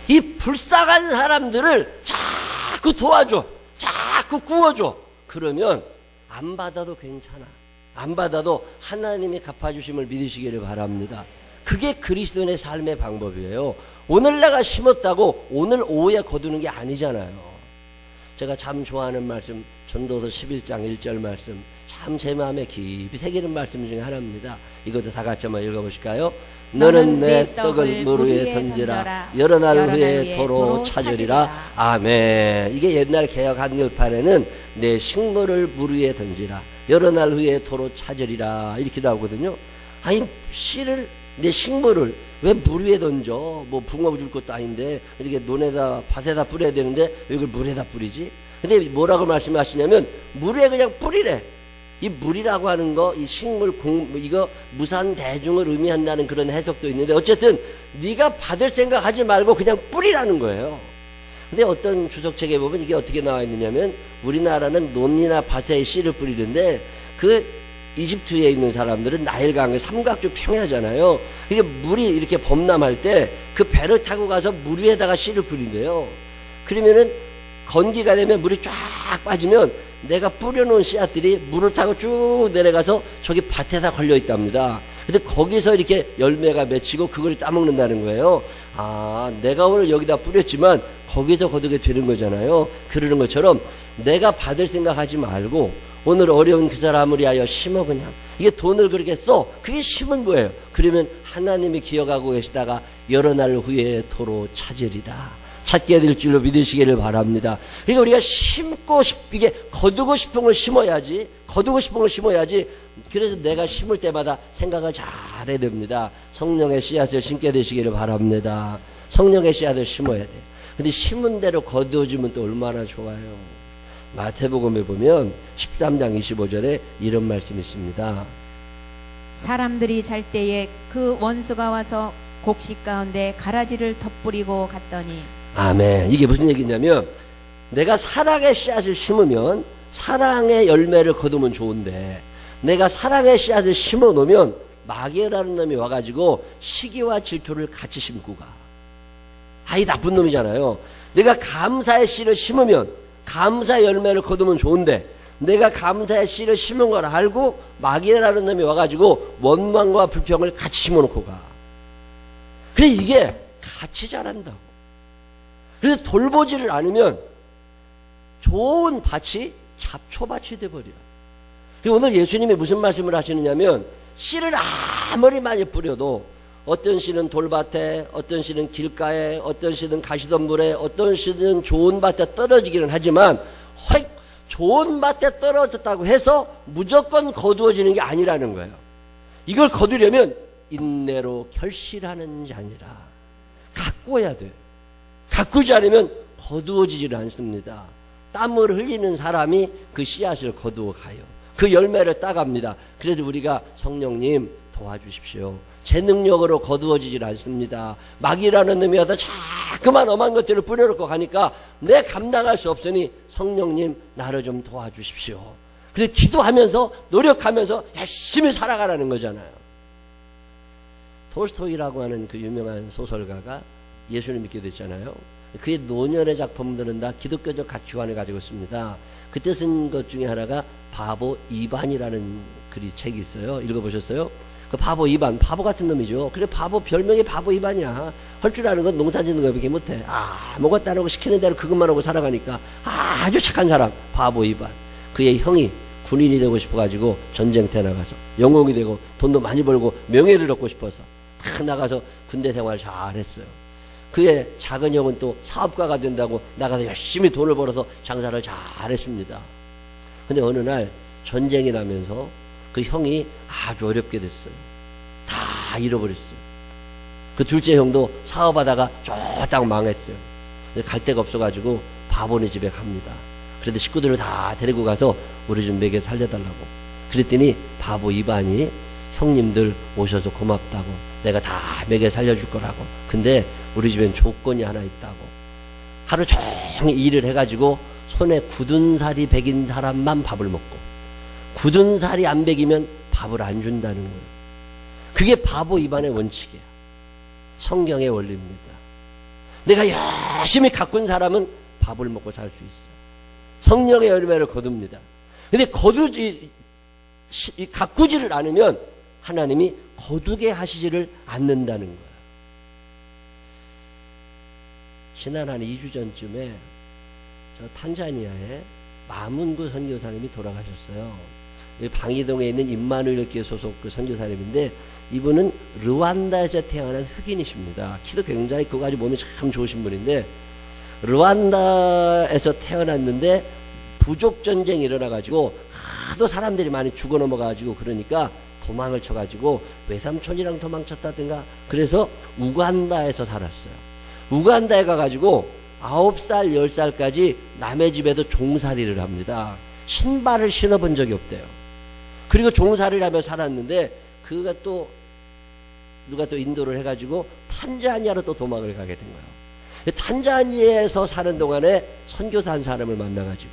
이 불쌍한 사람들을 자꾸 도와줘. 자꾸 구워줘. 그러면 안 받아도 괜찮아. 안 받아도 하나님이 갚아주심을 믿으시기를 바랍니다. 그게 그리스도인의 삶의 방법이에요. 오늘 내가 심었다고 오늘 오후에 거두는 게 아니잖아요. 제가 참 좋아하는 말씀, 전도서 11장 1절 말씀, 참 제 마음에 깊이 새기는 말씀 중에 하나입니다. 이것도 다 같이 한번 읽어보실까요? 너는 내 떡을 물 위에 던지라. 여러 날 후에 도로 찾으리라. 아멘. 이게 옛날 개역 한글판에는 내 식물을 물 위에 던지라. 여러 날 후에 도로 찾으리라. 이렇게 나오거든요. 아니, 씨를, 내 식물을 왜 물 위에 던져? 뭐 붕어 줄 것도 아닌데 이렇게 논에다 밭에다 뿌려야 되는데 왜 이걸 물에다 뿌리지? 근데 뭐라고 말씀하시냐면 물에 그냥 뿌리래. 이 물이라고 하는 거, 이 식물 이거 무산 대중을 의미한다는 그런 해석도 있는데 어쨌든 네가 받을 생각하지 말고 그냥 뿌리라는 거예요. 근데 어떤 주석책에 보면 이게 어떻게 나와 있느냐면 우리나라는 논이나 밭에 씨를 뿌리는데 그 이집트에 있는 사람들은 나일강의 삼각주 평야잖아요. 이게 물이 이렇게 범람할 때 그 배를 타고 가서 물 위에다가 씨를 뿌린대요. 그러면은 건기가 되면 물이 쫙 빠지면 내가 뿌려놓은 씨앗들이 물을 타고 쭉 내려가서 저기 밭에다 걸려 있답니다. 근데 거기서 이렇게 열매가 맺히고 그걸 따먹는다는 거예요. 아, 내가 오늘 여기다 뿌렸지만 거기서 거두게 되는 거잖아요. 그러는 것처럼 내가 받을 생각하지 말고 오늘 어려운 그 사람을 위하여 심어 그냥. 이게 돈을 그렇게 써. 그게 심은 거예요. 그러면 하나님이 기억하고 계시다가 여러 날 후에 도로 찾으리라. 찾게 될 줄로 믿으시기를 바랍니다. 그러니까 우리가 이게 거두고 싶은 걸 심어야지. 거두고 싶은 걸 심어야지. 그래서 내가 심을 때마다 생각을 잘 해야 됩니다. 성령의 씨앗을 심게 되시기를 바랍니다. 성령의 씨앗을 심어야 돼요. 근데 심은 대로 거두어지면 또 얼마나 좋아요. 마태복음에 보면 13장 25절에 이런 말씀이 있습니다. 사람들이 잘 때에 그 원수가 와서 곡식 가운데 가라지를 덧뿌리고 갔더니 아멘. 이게 무슨 얘기냐면 내가 사랑의 씨앗을 심으면 사랑의 열매를 거두면 좋은데 내가 사랑의 씨앗을 심어 놓으면 마귀라는 놈이 와가지고 시기와 질투를 같이 심고 가. 아이 나쁜 놈이잖아요. 내가 감사의 씨를 심으면 감사의 열매를 거두면 좋은데 내가 감사의 씨를 심은 걸 알고 마귀라는 놈이 와가지고 원망과 불평을 같이 심어놓고 가. 그래 이게 같이 자란다고. 그래서 돌보지를 않으면 좋은 밭이 잡초밭이 돼버려. 오늘 예수님이 무슨 말씀을 하시느냐면 씨를 아무리 많이 뿌려도 어떤 씨는 돌밭에, 어떤 씨는 길가에, 어떤 씨는 가시덤불에, 어떤 씨는 좋은 밭에 떨어지기는 하지만 좋은 밭에 떨어졌다고 해서 무조건 거두어지는 게 아니라는 거예요. 이걸 거두려면 인내로 결실하는 자니라. 가꾸어야 돼. 가꾸지 않으면 거두어지질 않습니다. 땀을 흘리는 사람이 그 씨앗을 거두어 가요. 그 열매를 따갑니다. 그래서 우리가 성령님 도와주십시오. 제 능력으로 거두어지질 않습니다. 마귀라는 놈이 와서 자꾸만 엄한 것들을 뿌려놓고 가니까 내 감당할 수 없으니 성령님 나를 좀 도와주십시오. 그래서 기도하면서 노력하면서 열심히 살아가라는 거잖아요. 톨스토이라고 하는 그 유명한 소설가가 예수를 믿게 됐잖아요. 그의 노년의 작품들은 다 기독교적 가치관을 가지고 있습니다. 그때 쓴 것 중에 하나가 바보 이반이라는 책이 있어요. 읽어보셨어요? 그 바보 이반, 바보 같은 놈이죠. 그래 별명이 바보 이반이야. 할 줄 아는 건 농사 짓는 거밖에 못해. 아무것도 안 하고 시키는 대로 그것만 하고 살아가니까 아주 착한 사람, 바보 이반. 그의 형이 군인이 되고 싶어가지고 전쟁터에 나가서 영웅이 되고 돈도 많이 벌고 명예를 얻고 싶어서 다 나가서 군대 생활 잘했어요. 그의 작은 형은 또 사업가가 된다고 나가서 열심히 돈을 벌어서 장사를 잘했습니다. 근데 어느 날 전쟁이 나면서 그 형이 아주 어렵게 됐어요. 다 잃어버렸어요. 그 둘째 형도 사업하다가 쫄딱 망했어요. 갈 데가 없어가지고 바보네 집에 갑니다. 그런데 식구들을 다 데리고 가서 우리 좀 먹여 살려달라고. 그랬더니 바보 이반이 형님들 오셔서 고맙다고, 내가 다 먹여 살려줄 거라고. 근데 우리 집엔 조건이 하나 있다고. 하루 종일 일을 해가지고 손에 굳은 살이 배긴 사람만 밥을 먹고, 굳은 살이 안 배기면 밥을 안 준다는 거예요. 그게 바보 이반의 원칙이에요. 성경의 원리입니다. 내가 열심히 가꾼 사람은 밥을 먹고 살 수 있어요. 성령의 열매를 거둡니다. 근데 가꾸지를 않으면 하나님이 거두게 하시지를 않는다는 거예요. 지난 한 2주 전쯤에 저 탄자니아에 마문구 선교사님이 돌아가셨어요. 방이동에 있는 임마누엘 교회 소속 그 선교사님인데 이분은 르완다에서 태어난 흑인이십니다. 키도 굉장히 크고 아주 몸이 참 좋으신 분인데 르완다에서 태어났는데 부족 전쟁이 일어나가지고 하도 사람들이 많이 죽어 넘어가가지고 그러니까 도망을 쳐가지고 외삼촌이랑 도망쳤다든가 그래서 우간다에서 살았어요. 우간다에 가가지고 9살, 10살까지 남의 집에도 종살이를 합니다. 신발을 신어본 적이 없대요. 그리고 종살이를 하며 살았는데 그가 또 누가 또 인도를 해가지고 탄자니아로 또 도망을 가게 된 거예요. 탄자니아에서 사는 동안에 선교사 한 사람을 만나가지고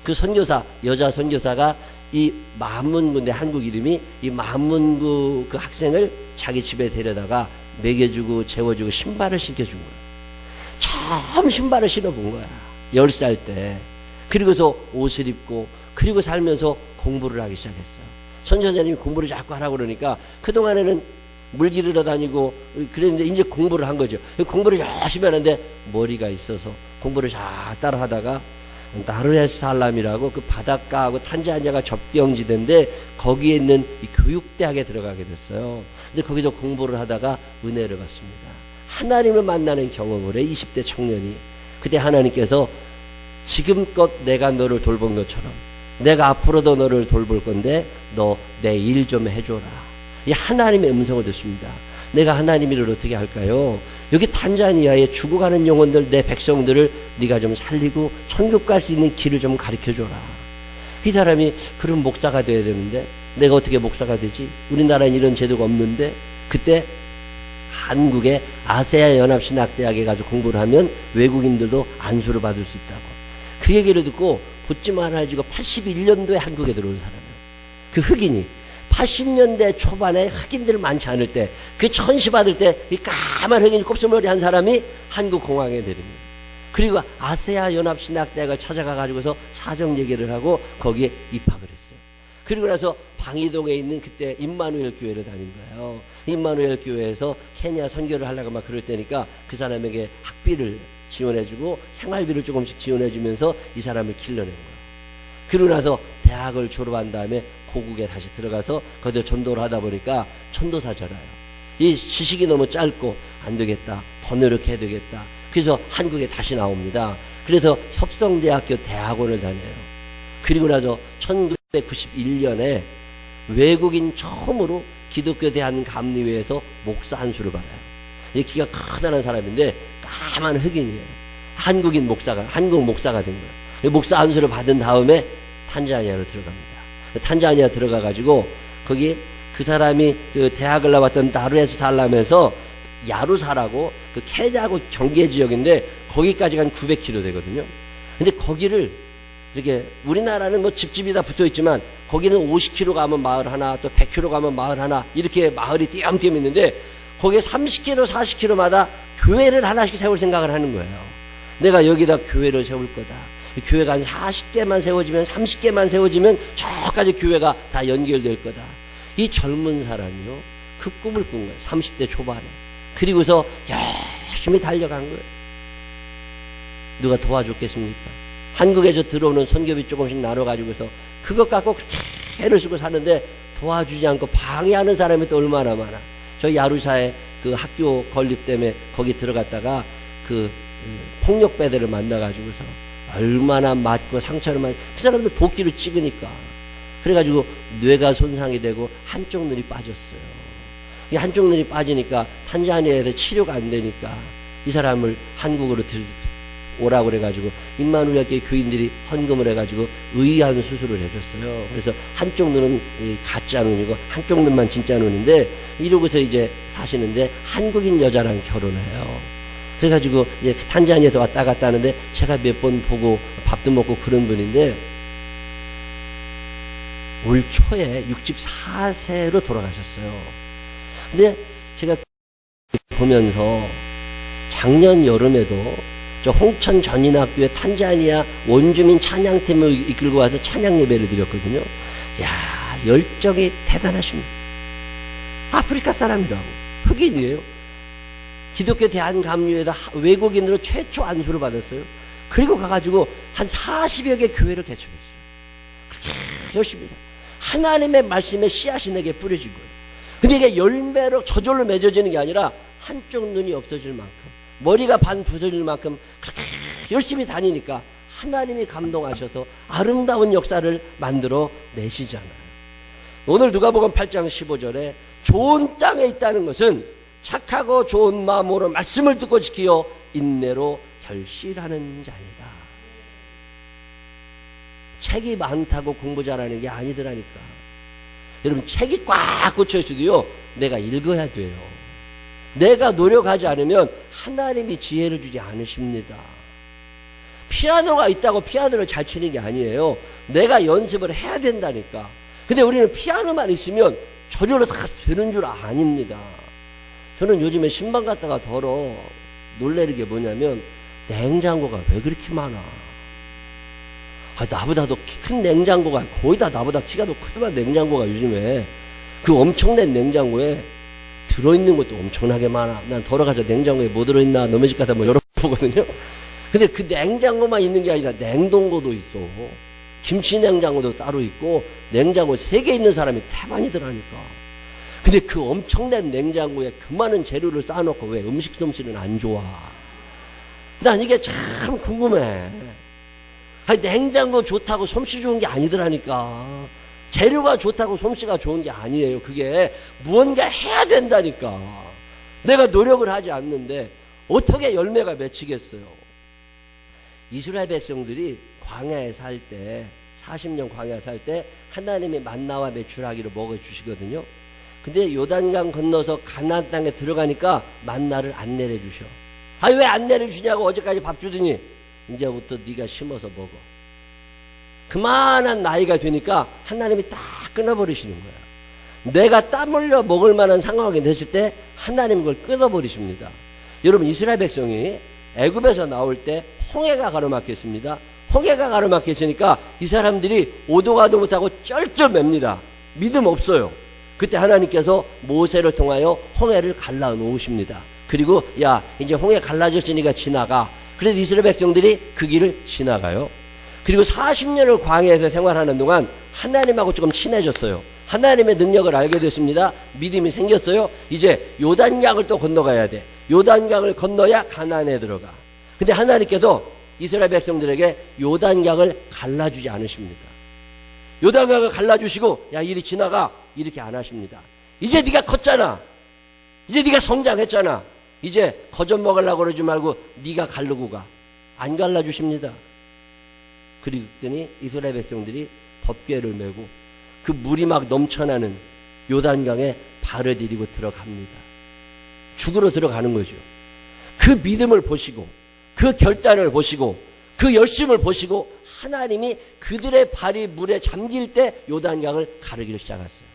그 선교사, 여자 선교사가 이 마문구인데 한국 이름이 이 마문구 그 학생을 자기 집에 데려다가 먹여주고 재워주고 신발을 신겨준 거예요. 처음 신발을 신어본 거야. 10살 때. 그리고서 옷을 입고 그리고 살면서 공부를 하기 시작했어요. 선생님이 공부를 자꾸 하라고 그러니까 그동안에는 물 기르러 다니고 그랬는데 이제 공부를 한 거죠. 공부를 열심히 하는데 머리가 있어서 공부를 잘 따라 하다가 다르에스살람이라고 그 바닷가하고 탄자니아가 접경지대인데 거기에 있는 이 교육대학에 들어가게 됐어요. 근데 거기서 공부를 하다가 은혜를 받습니다. 하나님을 만나는 경험을 해, 20대 청년이. 그때 하나님께서 지금껏 내가 너를 돌본 것처럼 내가 앞으로도 너를 돌볼 건데 너 내 일 좀 해줘라. 이 하나님의 음성을 듣습니다. 내가 하나님 일을 어떻게 할까요? 여기 탄자니아에 죽어가는 영혼들, 내 백성들을 네가 좀 살리고 천국 갈 수 있는 길을 좀 가르쳐줘라. 이 사람이 그런 목사가 돼야 되는데 내가 어떻게 목사가 되지? 우리나라엔 이런 제도가 없는데 그때 한국의 아세아 연합신학대학에 가서 공부를 하면 외국인들도 안수를 받을 수 있다고. 그 얘기를 듣고 붙지만 알지고 81년도에 한국에 들어온 사람이에요. 그 흑인이 80년대 초반에 흑인들 많지 않을 때 그 천시 받을 때 이 까만 흑인 곱슬머리 한 사람이 한국 공항에 내립니다. 그리고 아세아 연합신학대학을 찾아가 가지고서 사정 얘기를 하고 거기에 입학을 했어요. 그리고 나서 방이동에 있는 그때 임마누엘 교회를 다닌 거예요. 임마누엘 교회에서 케냐 선교를 하려고 막 그럴 때니까 그 사람에게 학비를 지원해주고 생활비를 조금씩 지원해주면서 이 사람을 길러낸 거예요. 그러고 나서 대학을 졸업한 다음에 고국에 다시 들어가서 거기서 전도를 하다 보니까 천도사잖아요. 이 지식이 너무 짧고 안 되겠다. 더 노력해야 되겠다. 그래서 한국에 다시 나옵니다. 그래서 협성대학교 대학원을 다녀요. 그리고 나서 1991년에 외국인 처음으로 기독교 대한감리회에서 목사 안수를 받아요. 이 키가 커다란 사람인데 까만 흑인이에요. 한국인 목사가, 한국 목사가 된 거예요. 목사 안수를 받은 다음에 탄자니아로 들어갑니다. 탄자니아 들어가가지고 거기 그 사람이 그 대학을 나왔던 다르에스살람에서 야루사라고 그 케냐하고 경계 지역인데 거기까지가 한 900km 되거든요. 근데 거기를 이렇게 우리나라는 뭐 집집이 다 붙어 있지만 거기는 50km 가면 마을 하나 또 100km 가면 마을 하나 이렇게 마을이 띄엄띄엄 있는데 거기에 30km 40km마다 교회를 하나씩 세울 생각을 하는 거예요. 내가 여기다 교회를 세울 거다. 교회가 한 40개만 세워지면 30개만 세워지면 저까지 교회가 다 연결될 거다. 이 젊은 사람이요 그 꿈을 꾼 거예요. 30대 초반에. 그리고서 열심히 달려간 거예요. 누가 도와줬겠습니까? 한국에서 들어오는 선교비 조금씩 나눠가지고서 그것 갖고 그렇게 애를 쓰고 사는데 도와주지 않고 방해하는 사람이 또 얼마나 많아. 저 야루사의 그 학교 건립 때문에 거기 들어갔다가 그 폭력배들을 만나가지고서 얼마나 맞고 상처를 많이, 그 사람들 도끼로 찍으니까. 그래가지고 뇌가 손상이 되고 한쪽 눈이 빠졌어요. 이 한쪽 눈이 빠지니까 탄자니아에서 치료가 안 되니까 이 사람을 한국으로 오라고 그래가지고 임마누엘 교회 교인들이 헌금을 해가지고 의한 수술을 해줬어요. 그래서 한쪽 눈은 가짜 눈이고 한쪽 눈만 진짜 눈인데 이러고서 이제 사시는데 한국인 여자랑 결혼해요. 그래가지고 이제 탄자니아에서 왔다 갔다 하는데 제가 몇 번 보고 밥도 먹고 그런 분인데 올 초에 64세로 돌아가셨어요. 근데 제가 보면서 작년 여름에도 저 홍천 전인학교에 탄자니아 원주민 찬양팀을 이끌고 와서 찬양 예배를 드렸거든요. 야, 열정이 대단하십니다. 아프리카 사람이라고. 흑인이에요. 기독교 대한감리회에다 외국인으로 최초 안수를 받았어요. 그리고 가가지고 한 40여 개 교회를 개척했어요. 그렇게 열심히 하나님의 말씀에 씨앗이 내게 뿌려진 거예요. 근데 이게 열매로 저절로 맺어지는 게 아니라 한쪽 눈이 없어질 만큼 머리가 반 부서질 만큼 그렇게 열심히 다니니까 하나님이 감동하셔서 아름다운 역사를 만들어 내시잖아요. 오늘 누가복음 8장 15절에 좋은 땅에 있다는 것은 착하고 좋은 마음으로 말씀을 듣고 지키어 인내로 결실하는 자니다. 책이 많다고 공부 잘하는 게 아니더라니까. 여러분 책이 꽉 꽂혀 있어도요 내가 읽어야 돼요. 내가 노력하지 않으면 하나님이 지혜를 주지 않으십니다. 피아노가 있다고 피아노를 잘 치는 게 아니에요. 내가 연습을 해야 된다니까. 근데 우리는 피아노만 있으면 저절로 다 되는 줄 아닙니다. 저는 요즘에 신방 갔다가 더러 놀래는 게 뭐냐면 냉장고가 왜 그렇게 많아. 나보다 더 키 큰 냉장고가, 거의 다 나보다 키가 더 크더만, 냉장고가 요즘에. 그 엄청난 냉장고에 들어있는 것도 엄청나게 많아. 난 돌아가서 냉장고에 뭐 들어있나 너무 집 가서 뭐 열어보거든요. 근데 그 냉장고만 있는 게 아니라 냉동고도 있어. 김치 냉장고도 따로 있고, 냉장고 3개 있는 사람이 태반이더라니까. 근데 그 엄청난 냉장고에 그 많은 재료를 쌓아놓고 왜 음식 솜씨는 안 좋아? 난 이게 참 궁금해. 냉장고 좋다고 솜씨 좋은 게 아니더라니까. 재료가 좋다고 솜씨가 좋은 게 아니에요. 그게 무언가 해야 된다니까. 내가 노력을 하지 않는데 어떻게 열매가 맺히겠어요? 이스라엘 백성들이 광야에 살 때, 40년 광야에 살 때 하나님이 만나와 메추라기를 먹여주시거든요. 근데 요단강 건너서 가나안 땅에 들어가니까 만나를 안 내려주셔. 왜 안 내려주냐고 어제까지 밥 주더니 이제부터 네가 심어서 먹어. 그만한 나이가 되니까 하나님이 딱 끊어버리시는 거야. 내가 땀 흘려 먹을 만한 상황이 됐을 때 하나님 그걸 끊어버리십니다. 여러분, 이스라엘 백성이 애굽에서 나올 때 홍해가 가로막혔습니다. 홍해가 가로막혔으니까 이 사람들이 오도 가도 못하고 쩔쩔맵니다. 믿음 없어요. 그때 하나님께서 모세를 통하여 홍해를 갈라 놓으십니다. 그리고 야, 이제 홍해 갈라졌으니까 지나가. 그래서 이스라엘 백성들이 그 길을 지나가요. 그리고 40년을 광야에서 생활하는 동안 하나님하고 조금 친해졌어요. 하나님의 능력을 알게 됐습니다. 믿음이 생겼어요. 이제 요단강을 또 건너가야 돼. 요단강을 건너야 가나안에 들어가. 근데 하나님께서 이스라엘 백성들에게 요단강을 갈라주지 않으십니다. 요단강을 갈라주시고 야, 이리 지나가, 이렇게 안 하십니다. 이제 네가 컸잖아. 이제 네가 성장했잖아. 이제 거저 먹으려고 그러지 말고 네가 가르고 가. 안 갈라주십니다. 그랬더니 이스라엘 백성들이 법궤를 메고 그 물이 막 넘쳐나는 요단강에 발을 디디고 들어갑니다. 죽으러 들어가는 거죠. 그 믿음을 보시고, 그 결단을 보시고, 그 열심을 보시고 하나님이 그들의 발이 물에 잠길 때 요단강을 가르기를 시작했어요.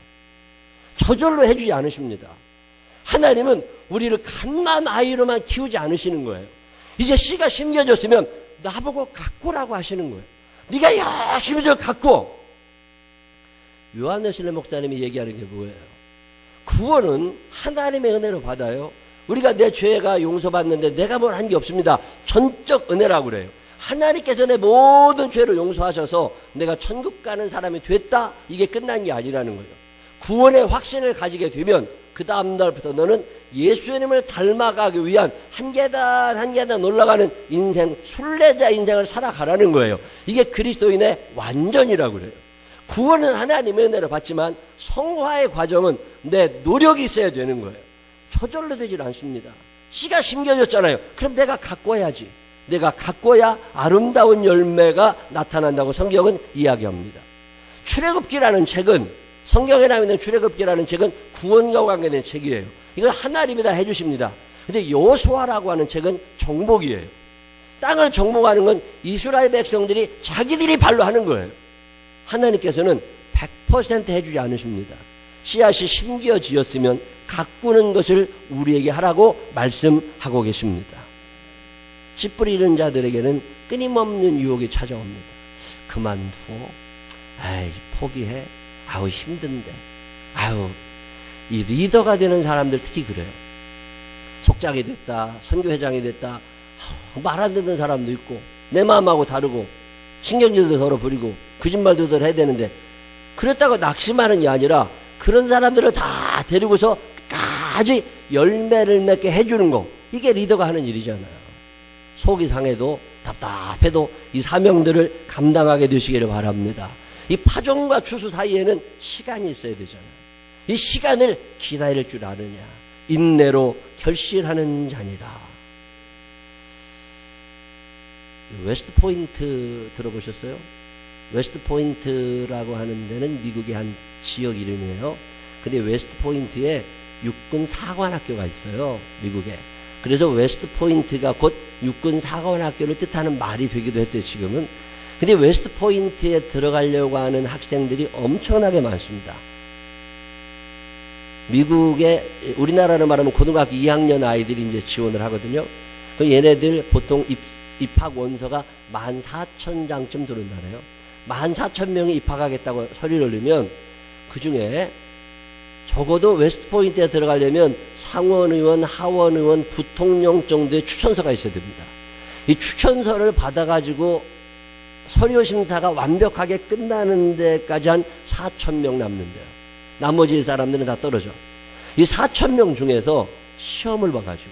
저절로 해주지 않으십니다. 하나님은 우리를 갓난 아이로만 키우지 않으시는 거예요. 이제 씨가 심겨졌으면 나보고 가꾸라고 하시는 거예요. 네가 열심히 좀 가꾸. 요한 실레 목사님이 얘기하는 게 뭐예요? 구원은 하나님의 은혜로 받아요. 우리가 내 죄가 용서받는데 내가 뭘 한 게 없습니다. 전적 은혜라고 그래요. 하나님께서 내 모든 죄를 용서하셔서 내가 천국 가는 사람이 됐다, 이게 끝난 게 아니라는 거예요. 구원의 확신을 가지게 되면 그 다음 날부터 너는 예수님을 닮아가기 위한 한 계단 한 계단 올라가는 인생, 순례자 인생을 살아가라는 거예요. 이게 그리스도인의 완전이라고 그래요. 구원은 하나님의 은혜로 받지만 성화의 과정은 내 노력이 있어야 되는 거예요. 저절로 되질 않습니다. 씨가 심겨졌잖아요. 그럼 내가 가꿔야지. 내가 가꿔야 아름다운 열매가 나타난다고 성경은 이야기합니다. 출애굽기라는 책은, 성경에 나와 있는 출애굽기라는 책은 구원과 관계된 책이에요. 이걸 하나님이 다 해주십니다. 근데 여호수아라고 하는 책은 정복이에요. 땅을 정복하는 건 이스라엘 백성들이 자기들이 발로 하는 거예요. 하나님께서는 100% 해주지 않으십니다. 씨앗이 심겨지었으면 가꾸는 것을 우리에게 하라고 말씀하고 계십니다. 씨 뿌리는 자들에게는 끊임없는 유혹이 찾아옵니다. 그만두어. 아이, 포기해. 아우, 힘든데. 아우, 이 리더가 되는 사람들 특히 그래요. 속장이 됐다, 선교회장이 됐다, 말 안 듣는 사람도 있고, 내 마음하고 다르고, 신경질도 덜어 부리고, 거짓말도 덜 해야 되는데, 그렇다고 낙심하는 게 아니라, 그런 사람들을 다 데리고서 끝까지 열매를 맺게 해주는 거, 이게 리더가 하는 일이잖아요. 속이 상해도 답답해도 이 사명들을 감당하게 되시기를 바랍니다. 이 파종과 추수 사이에는 시간이 있어야 되잖아요. 이 시간을 기다릴 줄 아느냐. 인내로 결실하는 자니라. 웨스트 포인트 들어보셨어요? 웨스트 포인트라고 하는 데는 미국의 한 지역 이름이에요. 근데 웨스트 포인트에 육군 사관학교가 있어요. 미국에. 그래서 웨스트 포인트가 곧 육군 사관학교를 뜻하는 말이 되기도 했어요, 지금은. 근데 웨스트 포인트에 들어가려고 하는 학생들이 엄청나게 많습니다. 미국에, 우리나라로 말하면 고등학교 2학년 아이들이 이제 지원을 하거든요. 그 얘네들 보통 입학 원서가 14,000장쯤 들어온다네요. 14,000명이 입학하겠다고 소리를 올리면 그 중에 적어도 웨스트포인트에 들어가려면 상원의원, 하원의원, 부통령 정도의 추천서가 있어야 됩니다. 이 추천서를 받아가지고 서류심사가 완벽하게 끝나는 데까지 한 4,000명 남는데요. 나머지 사람들은 다 떨어져. 이 4,000명 중에서 시험을 봐가지고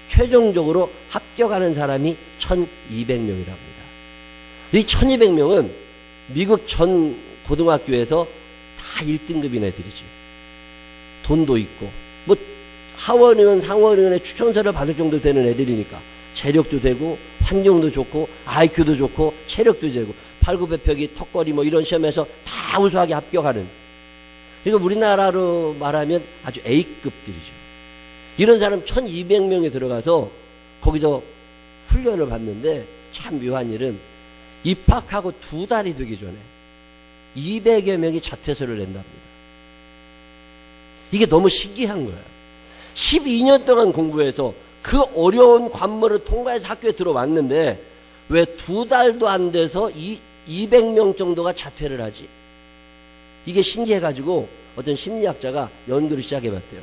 최종적으로 합격하는 사람이 1,200명이랍니다. 이 1,200명은 미국 전 고등학교에서 다 1등급인 애들이지. 돈도 있고 뭐 하원의원, 상원의원의 추천서를 받을 정도 되는 애들이니까 재력도 되고 환경도 좋고 IQ도 좋고 체력도 되고 팔굽혀펴기, 턱걸이 뭐 이런 시험에서 다 우수하게 합격하는, 이거 우리나라로 말하면 아주 A급들이죠. 이런 사람 1,200명에 들어가서 거기서 훈련을 받는데 참 묘한 일은 입학하고 2달이 되기 전에 200여 명이 자퇴서를 낸답니다. 이게 너무 신기한 거예요. 12년 동안 공부해서 그 어려운 관문을 통과해서 학교에 들어왔는데 왜 2달도 안 돼서 200명 정도가 자퇴를 하지? 이게 신기해가지고 어떤 심리학자가 연구를 시작해봤대요.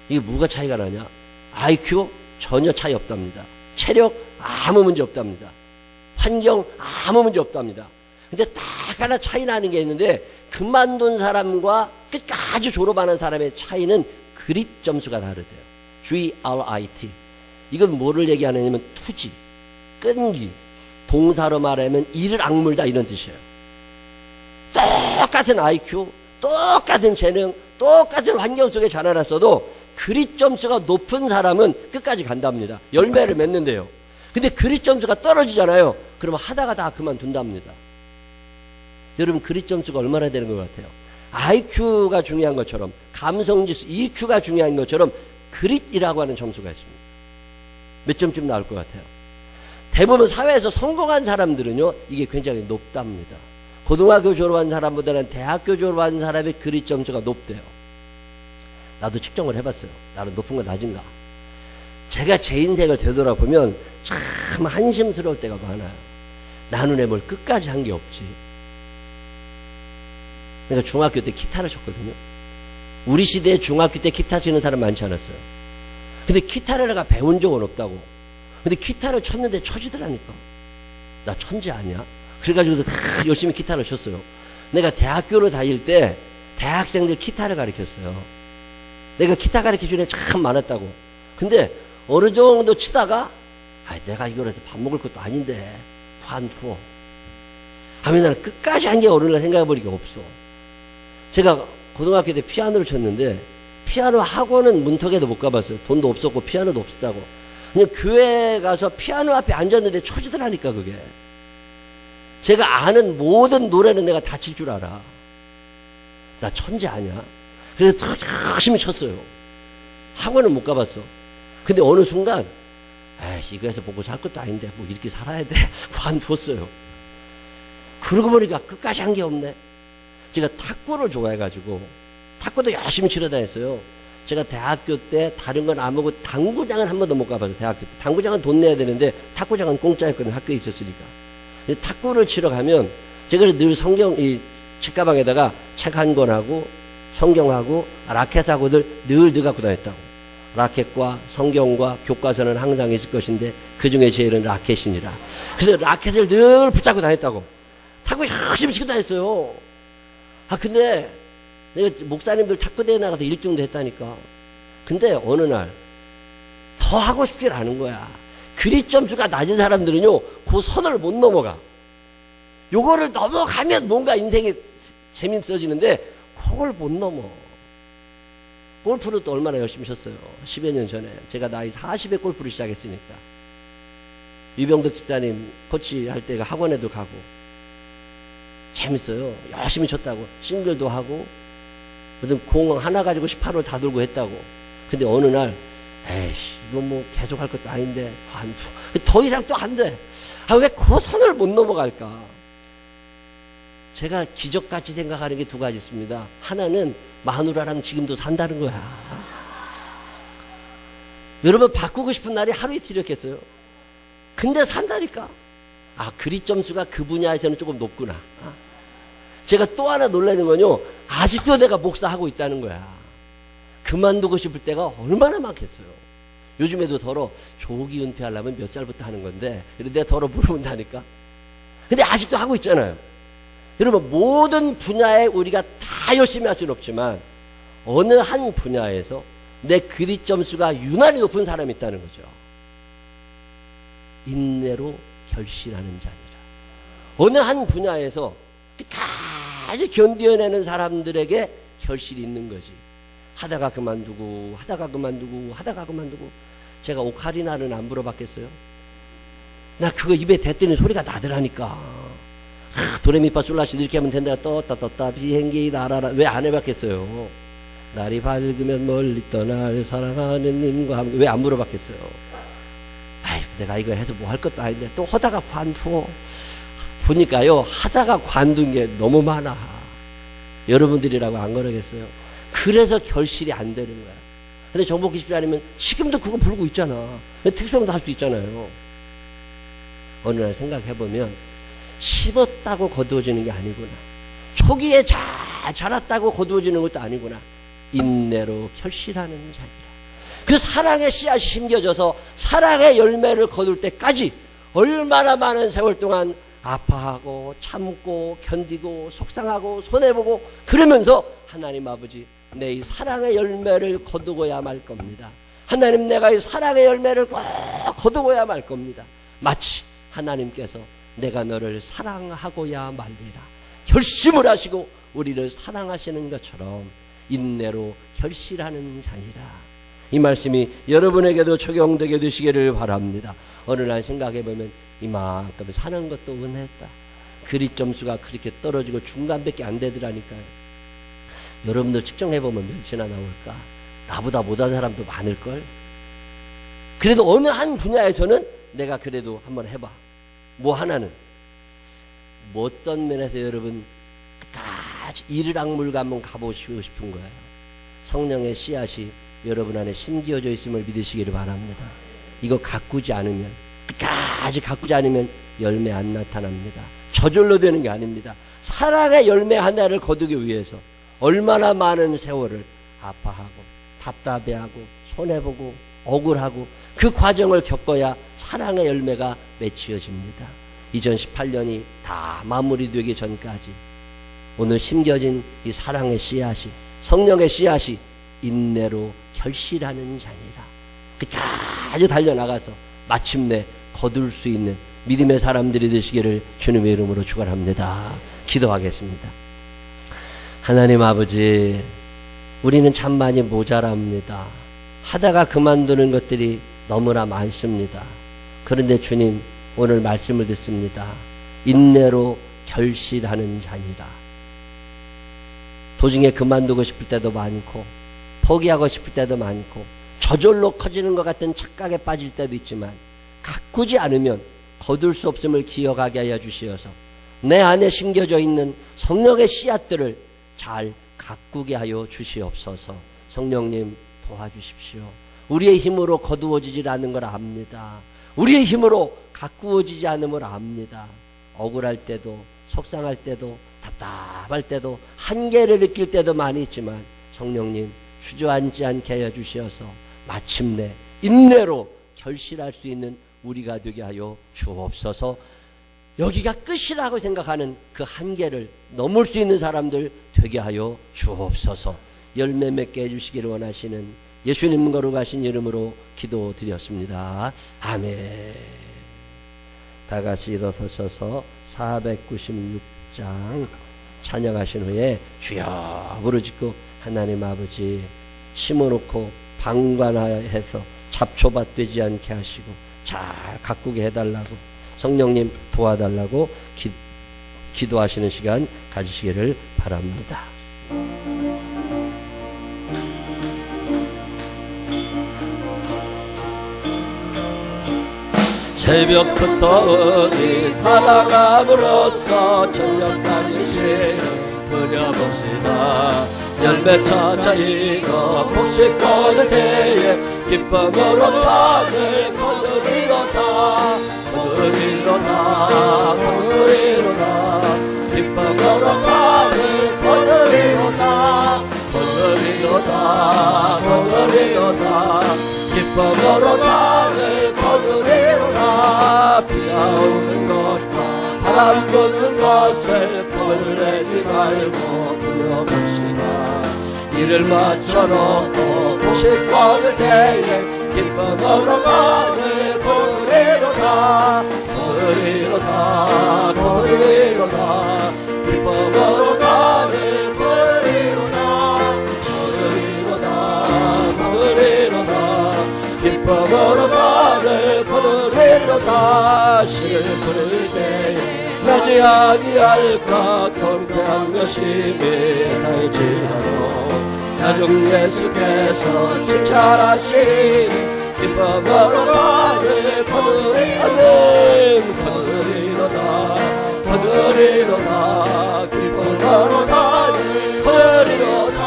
이게 뭐가 차이가 나냐? IQ 전혀 차이 없답니다. 체력 아무 문제 없답니다. 환경 아무 문제 없답니다. 근데 딱 하나 차이 나는 게 있는데 그만둔 사람과 끝까지 졸업하는 사람의 차이는 그릿 점수가 다르대요. GRIT. 이건 뭐를 얘기하느냐면 투지, 끈기, 동사로 말하면 이를 악물다 이런 뜻이에요. 똑같은 IQ, 똑같은 재능, 똑같은 환경 속에 자라났어도 그릿 점수가 높은 사람은 끝까지 간답니다. 열매를 맺는데요. 근데 그릿 점수가 떨어지잖아요. 그러면 하다가 다 그만둔답니다. 여러분 그릿 점수가 얼마나 되는 것 같아요? IQ가 중요한 것처럼 감성지수 EQ가 중요한 것처럼 그릿이라고 하는 점수가 있습니다. 몇 점쯤 나올 것 같아요? 대부분 사회에서 성공한 사람들은요 이게 굉장히 높답니다. 고등학교 졸업한 사람보다는 대학교 졸업한 사람의 그릿 점수가 높대요. 나도 측정을 해봤어요. 나는 높은가 낮은가. 제가 제 인생을 되돌아보면 참 한심스러울 때가 많아요. 나는 왜 뭘 끝까지 한 게 없지. 내가 중학교 때 기타를 쳤거든요. 우리 시대에 중학교 때 기타 치는 사람 많지 않았어요. 근데 기타를 내가 배운 적은 없다고. 근데 기타를 쳤는데 쳐지더라니까. 나 천재 아니야? 그래가지고 열심히 기타를 쳤어요. 내가 대학교를 다닐 때 대학생들 기타를 가르쳤어요. 내가 기타 가르쳐주는 애 참 많았다고. 근데 어느 정도 치다가 내가 이걸 해서 밥 먹을 것도 아닌데 관두어 하면 나는 끝까지 한 게 어느 날 생각해보니까 없어. 제가 고등학교 때 피아노를 쳤는데 피아노 학원은 문턱에도 못 가봤어요. 돈도 없었고 피아노도 없었다고. 그냥 교회 가서 피아노 앞에 앉았는데 쳐지더라니까 그게. 제가 아는 모든 노래는 내가 다 칠 줄 알아. 나 천재 아니야? 그래서 열심히 쳤어요. 학원은 못 가봤어. 근데 어느 순간 이거 해서 먹고 살 것도 아닌데 뭐 이렇게 살아야 돼. 관뒀어요. 그러고 보니까 끝까지 한 게 없네. 제가 탁구를 좋아해가지고 탁구도 열심히 치러 다녔어요. 제가 대학교 때 다른 건 안 먹고 당구장은 한 번도 못 가봤어요. 대학교 때. 당구장은 돈 내야 되는데 탁구장은 공짜였거든요. 학교에 있었으니까. 탁구를 치러 가면 제가 늘 이 책가방에다가 책 한 권하고 성경하고 라켓하고들 늘 갖고 다녔다고. 라켓과 성경과 교과서는 항상 있을 것인데 그 중에 제일은 라켓이니라. 그래서 라켓을 늘 붙잡고 다녔다고. 탁구 열심히 치고 다녔어요. 근데 내가 목사님들 탁구대회 나가서 1등도 했다니까. 근데 어느 날 더 하고 싶지 않은 거야. 그릿 점수가 낮은 사람들은요 그 선을 못 넘어가. 요거를 넘어가면 뭔가 인생이 재밌어지는데 그걸 못 넘어. 골프를 또 얼마나 열심히 쳤어요. 10여 년 전에 제가 나이 40에 골프를 시작했으니까. 유병덕 집사님 코치 할 때가 학원에도 가고 재밌어요. 열심히 쳤다고. 싱글도 하고 무슨 공 하나 가지고 18홀 다 돌고 했다고. 근데 어느 날 이거 뭐 계속 할 것도 아닌데 더 이상 또 안 돼. 왜 그 선을 못 넘어갈까? 제가 기적같이 생각하는 게 두 가지 있습니다. 하나는 마누라랑 지금도 산다는 거야. 여러분 바꾸고 싶은 날이 하루 이틀이었겠어요? 근데 산다니까. 아, 그리 점수가 그 분야에서는 조금 높구나. 제가 또 하나 놀라는 건요, 아직도 내가 목사하고 있다는 거야. 그만두고 싶을 때가 얼마나 많겠어요. 요즘에도 더러 조기 은퇴하려면 몇 살부터 하는 건데, 그런데 더러 물어본다니까. 근데 아직도 하고 있잖아요. 여러분, 모든 분야에 우리가 다 열심히 할 수는 없지만 어느 한 분야에서 내 그리 점수가 유난히 높은 사람이 있다는 거죠. 인내로 결실하는 자니라. 어느 한 분야에서 끝까지 견뎌내는 사람들에게 결실이 있는 거지. 하다가 그만두고 하다가 그만두고 하다가 그만두고. 제가 오카리나는 안 물어봤겠어요? 나 그거 입에 댔더니 소리가 나더라니까. 도레미파솔라시도 이렇게 하면 된다. 떴다 비행기 날아라. 왜 안 해봤겠어요? 날이 밝으면 멀리 떠날 사랑하는 님과 함께. 왜 안 물어봤겠어요? 아이, 내가 이거 해서 뭐 할 것도 아닌데 또 하다가 관두어. 보니까요, 하다가 관둔 게 너무 많아. 여러분들이라고 안 그러겠어요? 그래서 결실이 안 되는 거야. 근데 정복기 집사님은 지금도 그거 불고 있잖아. 특성도 할 수 있잖아요. 어느 날 생각해보면 심었다고 거두어지는 게 아니구나. 초기에 잘 자랐다고 거두어지는 것도 아니구나. 인내로 결실하는 자니라. 그 사랑의 씨앗이 심겨져서 사랑의 열매를 거둘 때까지 얼마나 많은 세월 동안 아파하고 참고 견디고 속상하고 손해보고 그러면서 하나님 아버지, 내 이 사랑의 열매를 거두고야 말 겁니다. 하나님, 내가 이 사랑의 열매를 꼭 거두고야 말 겁니다. 마치 하나님께서 내가 너를 사랑하고야 말리라 결심을 하시고 우리를 사랑하시는 것처럼 인내로 결실하는 자니라. 이 말씀이 여러분에게도 적용되게 되시기를 바랍니다. 어느 날 생각해보면 이만큼 사는 것도 은혜했다. 그리 점수가 그렇게 떨어지고 중간밖에 안 되더라니까요. 여러분들 측정해보면 몇이나 나올까? 나보다 못한 사람도 많을걸? 그래도 어느 한 분야에서는 내가 그래도 한번 해봐. 뭐 하나는 뭐 어떤 면에서 여러분 끝까지 이르락물가 한번 가보시고 싶은 거예요. 성령의 씨앗이 여러분 안에 심겨져 있음을 믿으시기를 바랍니다. 이거 가꾸지 않으면, 끝까지 가꾸지 않으면 열매 안 나타납니다. 저절로 되는 게 아닙니다. 사랑의 열매 하나를 거두기 위해서 얼마나 많은 세월을 아파하고 답답해하고 손해보고 억울하고 그 과정을 겪어야 사랑의 열매가 맺혀집니다. 2018년이 다 마무리되기 전까지 오늘 심겨진 이 사랑의 씨앗이, 성령의 씨앗이 인내로 결실하는 자니라. 끝까지 달려나가서 마침내 거둘 수 있는 믿음의 사람들이 되시기를 주님의 이름으로 축원합니다. 기도하겠습니다. 하나님 아버지, 우리는 참 많이 모자랍니다. 하다가 그만두는 것들이 너무나 많습니다. 그런데 주님, 오늘 말씀을 듣습니다. 인내로 결실하는 자니라. 도중에 그만두고 싶을 때도 많고 포기하고 싶을 때도 많고 저절로 커지는 것 같은 착각에 빠질 때도 있지만 가꾸지 않으면 거둘 수 없음을 기억하게 하여 주시어서 내 안에 심겨져 있는 성령의 씨앗들을 잘 가꾸게 하여 주시옵소서. 성령님 도와주십시오. 우리의 힘으로 거두어지질 않는 걸 압니다. 우리의 힘으로 가꾸어지지 않음을 압니다. 억울할 때도 속상할 때도 답답할 때도 한계를 느낄 때도 많이 있지만 성령님 주저앉지 않게 하여 주시어서 마침내 인내로 결실할 수 있는 우리가 되게 하여 주옵소서. 여기가 끝이라고 생각하는 그 한계를 넘을 수 있는 사람들 되게 하여 주옵소서. 열매 맺게 해주시기를 원하시는 예수님 거룩하신 이름으로 기도드렸습니다. 아멘. 다 같이 일어서셔서 496장 찬양하신 후에 주여 부르짖고 하나님 아버지 심어놓고 방관해서 잡초밭 되지 않게 하시고 잘 가꾸게 해달라고 성령님 도와달라고 기도하시는 시간 가지시기를 바랍니다. 새벽부터 어디 살아감으로써 저녁까지 쉬는 그녀 봅시다. 열매 차차이고 복식 거둘 때에 기쁨으로 땅을 거두리로다. 거두리로다 거두리로다 기쁨으로 땅을 거두리로다 거두리로다 거두리로다 기쁨으로 땅을 거두리로다 비가 오는 것과 바람 부는 것을 겁을 내지 말고 불러봅시다 이를 맞춰놓고 도시권을 대해 기쁨으로 땅을 거두리로다 거두리로다 거두리로다 기쁨으로 땅을 거두리로다 거두리로다 거두리로다 기쁨으로 땅을 거두리로다 시를 부를 때에 나지 아니할까 통쾌한 것임이 달지라도 나중 예수께서 칭찬하시니 기쁨으로 나를 거두리로다 거두리로다 거두리로다 기쁨으로 나를 거두리로다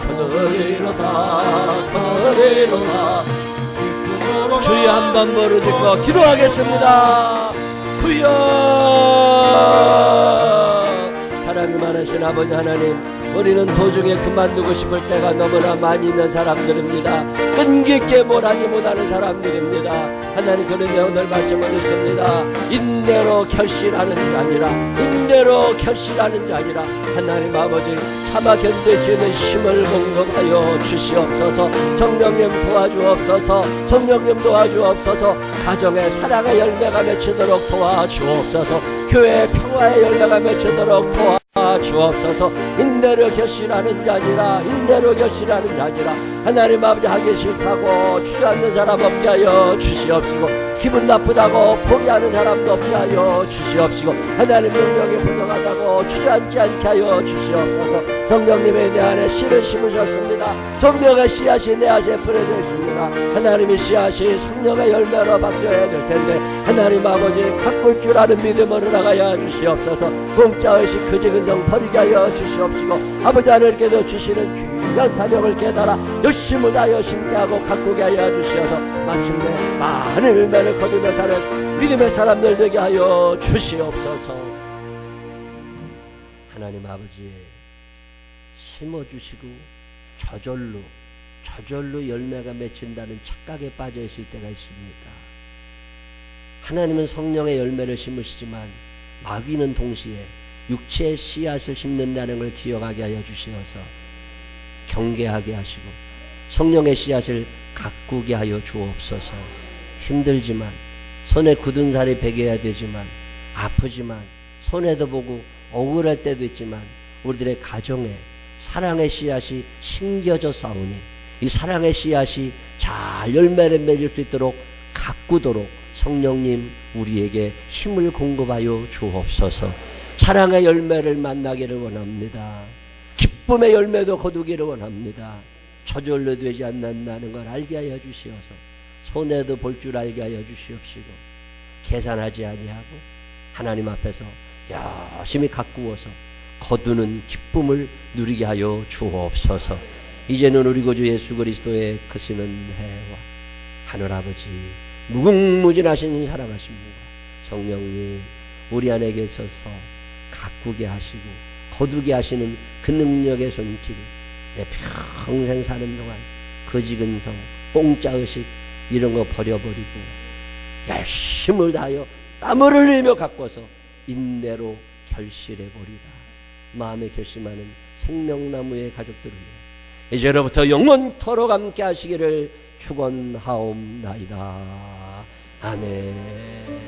거두리로다 거두리로다 주여 한번 부르짖고 기도하겠습니다. 주여 사랑이 많으신 아버지 하나님 우리는 도중에 그만두고 싶을 때가 너무나 많이 있는 사람들입니다. 끈기있게 뭘 하지 못하는 사람들입니다. 하나님 그런데 오늘 말씀을 듣습니다. 인내로 결실하는 게 아니라 인내로 결실하는 게 아니라 하나님 아버지 참아 견딜 수 있는 힘을 공급하여 주시옵소서. 성령님 도와주옵소서. 성령님 도와주옵소서. 가정의 사랑의 열매가 맺히도록 도와주옵소서. 교회의 평화의 열매가 맺히도록 도와주옵소서. 인내로 결실하는 게 아니라 인내로 결실하는 게 아니라 하나님 아버지 하기 싫다고 주저앉는 사람 없게 하여 주시옵시고 기분 나쁘다고 포기하는 사람도 없게 하여 주시옵시고 하나님 능력이 부족하다고 주저앉지 않게 하여 주시옵소서. 성령님의 내 안에 씨를 심으셨습니다. 성령의 씨앗이 내 안에 뿌려져 있습니다. 하나님의 씨앗이 성령의 열매로 바뀌어야 될 텐데 하나님 아버지 가꿀 줄 아는 믿음으로 나가야 주시옵소서. 공짜의식 그지근정 버리게 하여 주시옵시고 아버지 하나님께서 주시는 귀한 사명을 깨달아 열심을 다하여 심게하고 가꾸게 하여 주시어서 마침내 많은 열매를 거두며 사는 믿음의 사람들 되게 하여 주시옵소서. 하나님 아버지 심어주시고 저절로 열매가 맺힌다는 착각에 빠져 있을 때가 있습니다. 하나님은 성령의 열매를 심으시지만 마귀는 동시에 육체의 씨앗을 심는다는 걸 기억하게 하여 주시어서 경계하게 하시고 성령의 씨앗을 가꾸게 하여 주옵소서. 힘들지만 손에 굳은 살이 배겨야 되지만 아프지만 손해도 보고 억울할 때도 있지만 우리들의 가정에 사랑의 씨앗이 심겨져 싸우니 이 사랑의 씨앗이 잘 열매를 맺을 수 있도록 가꾸도록 성령님 우리에게 힘을 공급하여 주옵소서. 사랑의 열매를 만나기를 원합니다. 기쁨의 열매도 거두기를 원합니다. 저절로 되지 않는다는 걸 알게 하여 주시어서 손해도 볼 줄 알게 하여 주시옵시고 계산하지 아니하고 하나님 앞에서 열심히 가꾸어서 거두는 기쁨을 누리게 하여 주옵소서. 이제는 우리 구주 예수 그리스도의 크시는 해와 하늘아버지 무궁무진하신 사랑하신 분과 성령님 우리 안에 계셔서 가꾸게 하시고 거두게 하시는 그 능력의 손길이 내 평생 사는 동안 거지근성 공짜의식 이런 거 버려버리고 열심을 다하여 땀을 흘리며 가꿔서 인내로 결실해버리라. 마음에 결심하는 생명나무의 가족들을 위해 이제로부터 영원토록 함께 하시기를 축원하옵나이다. 아멘.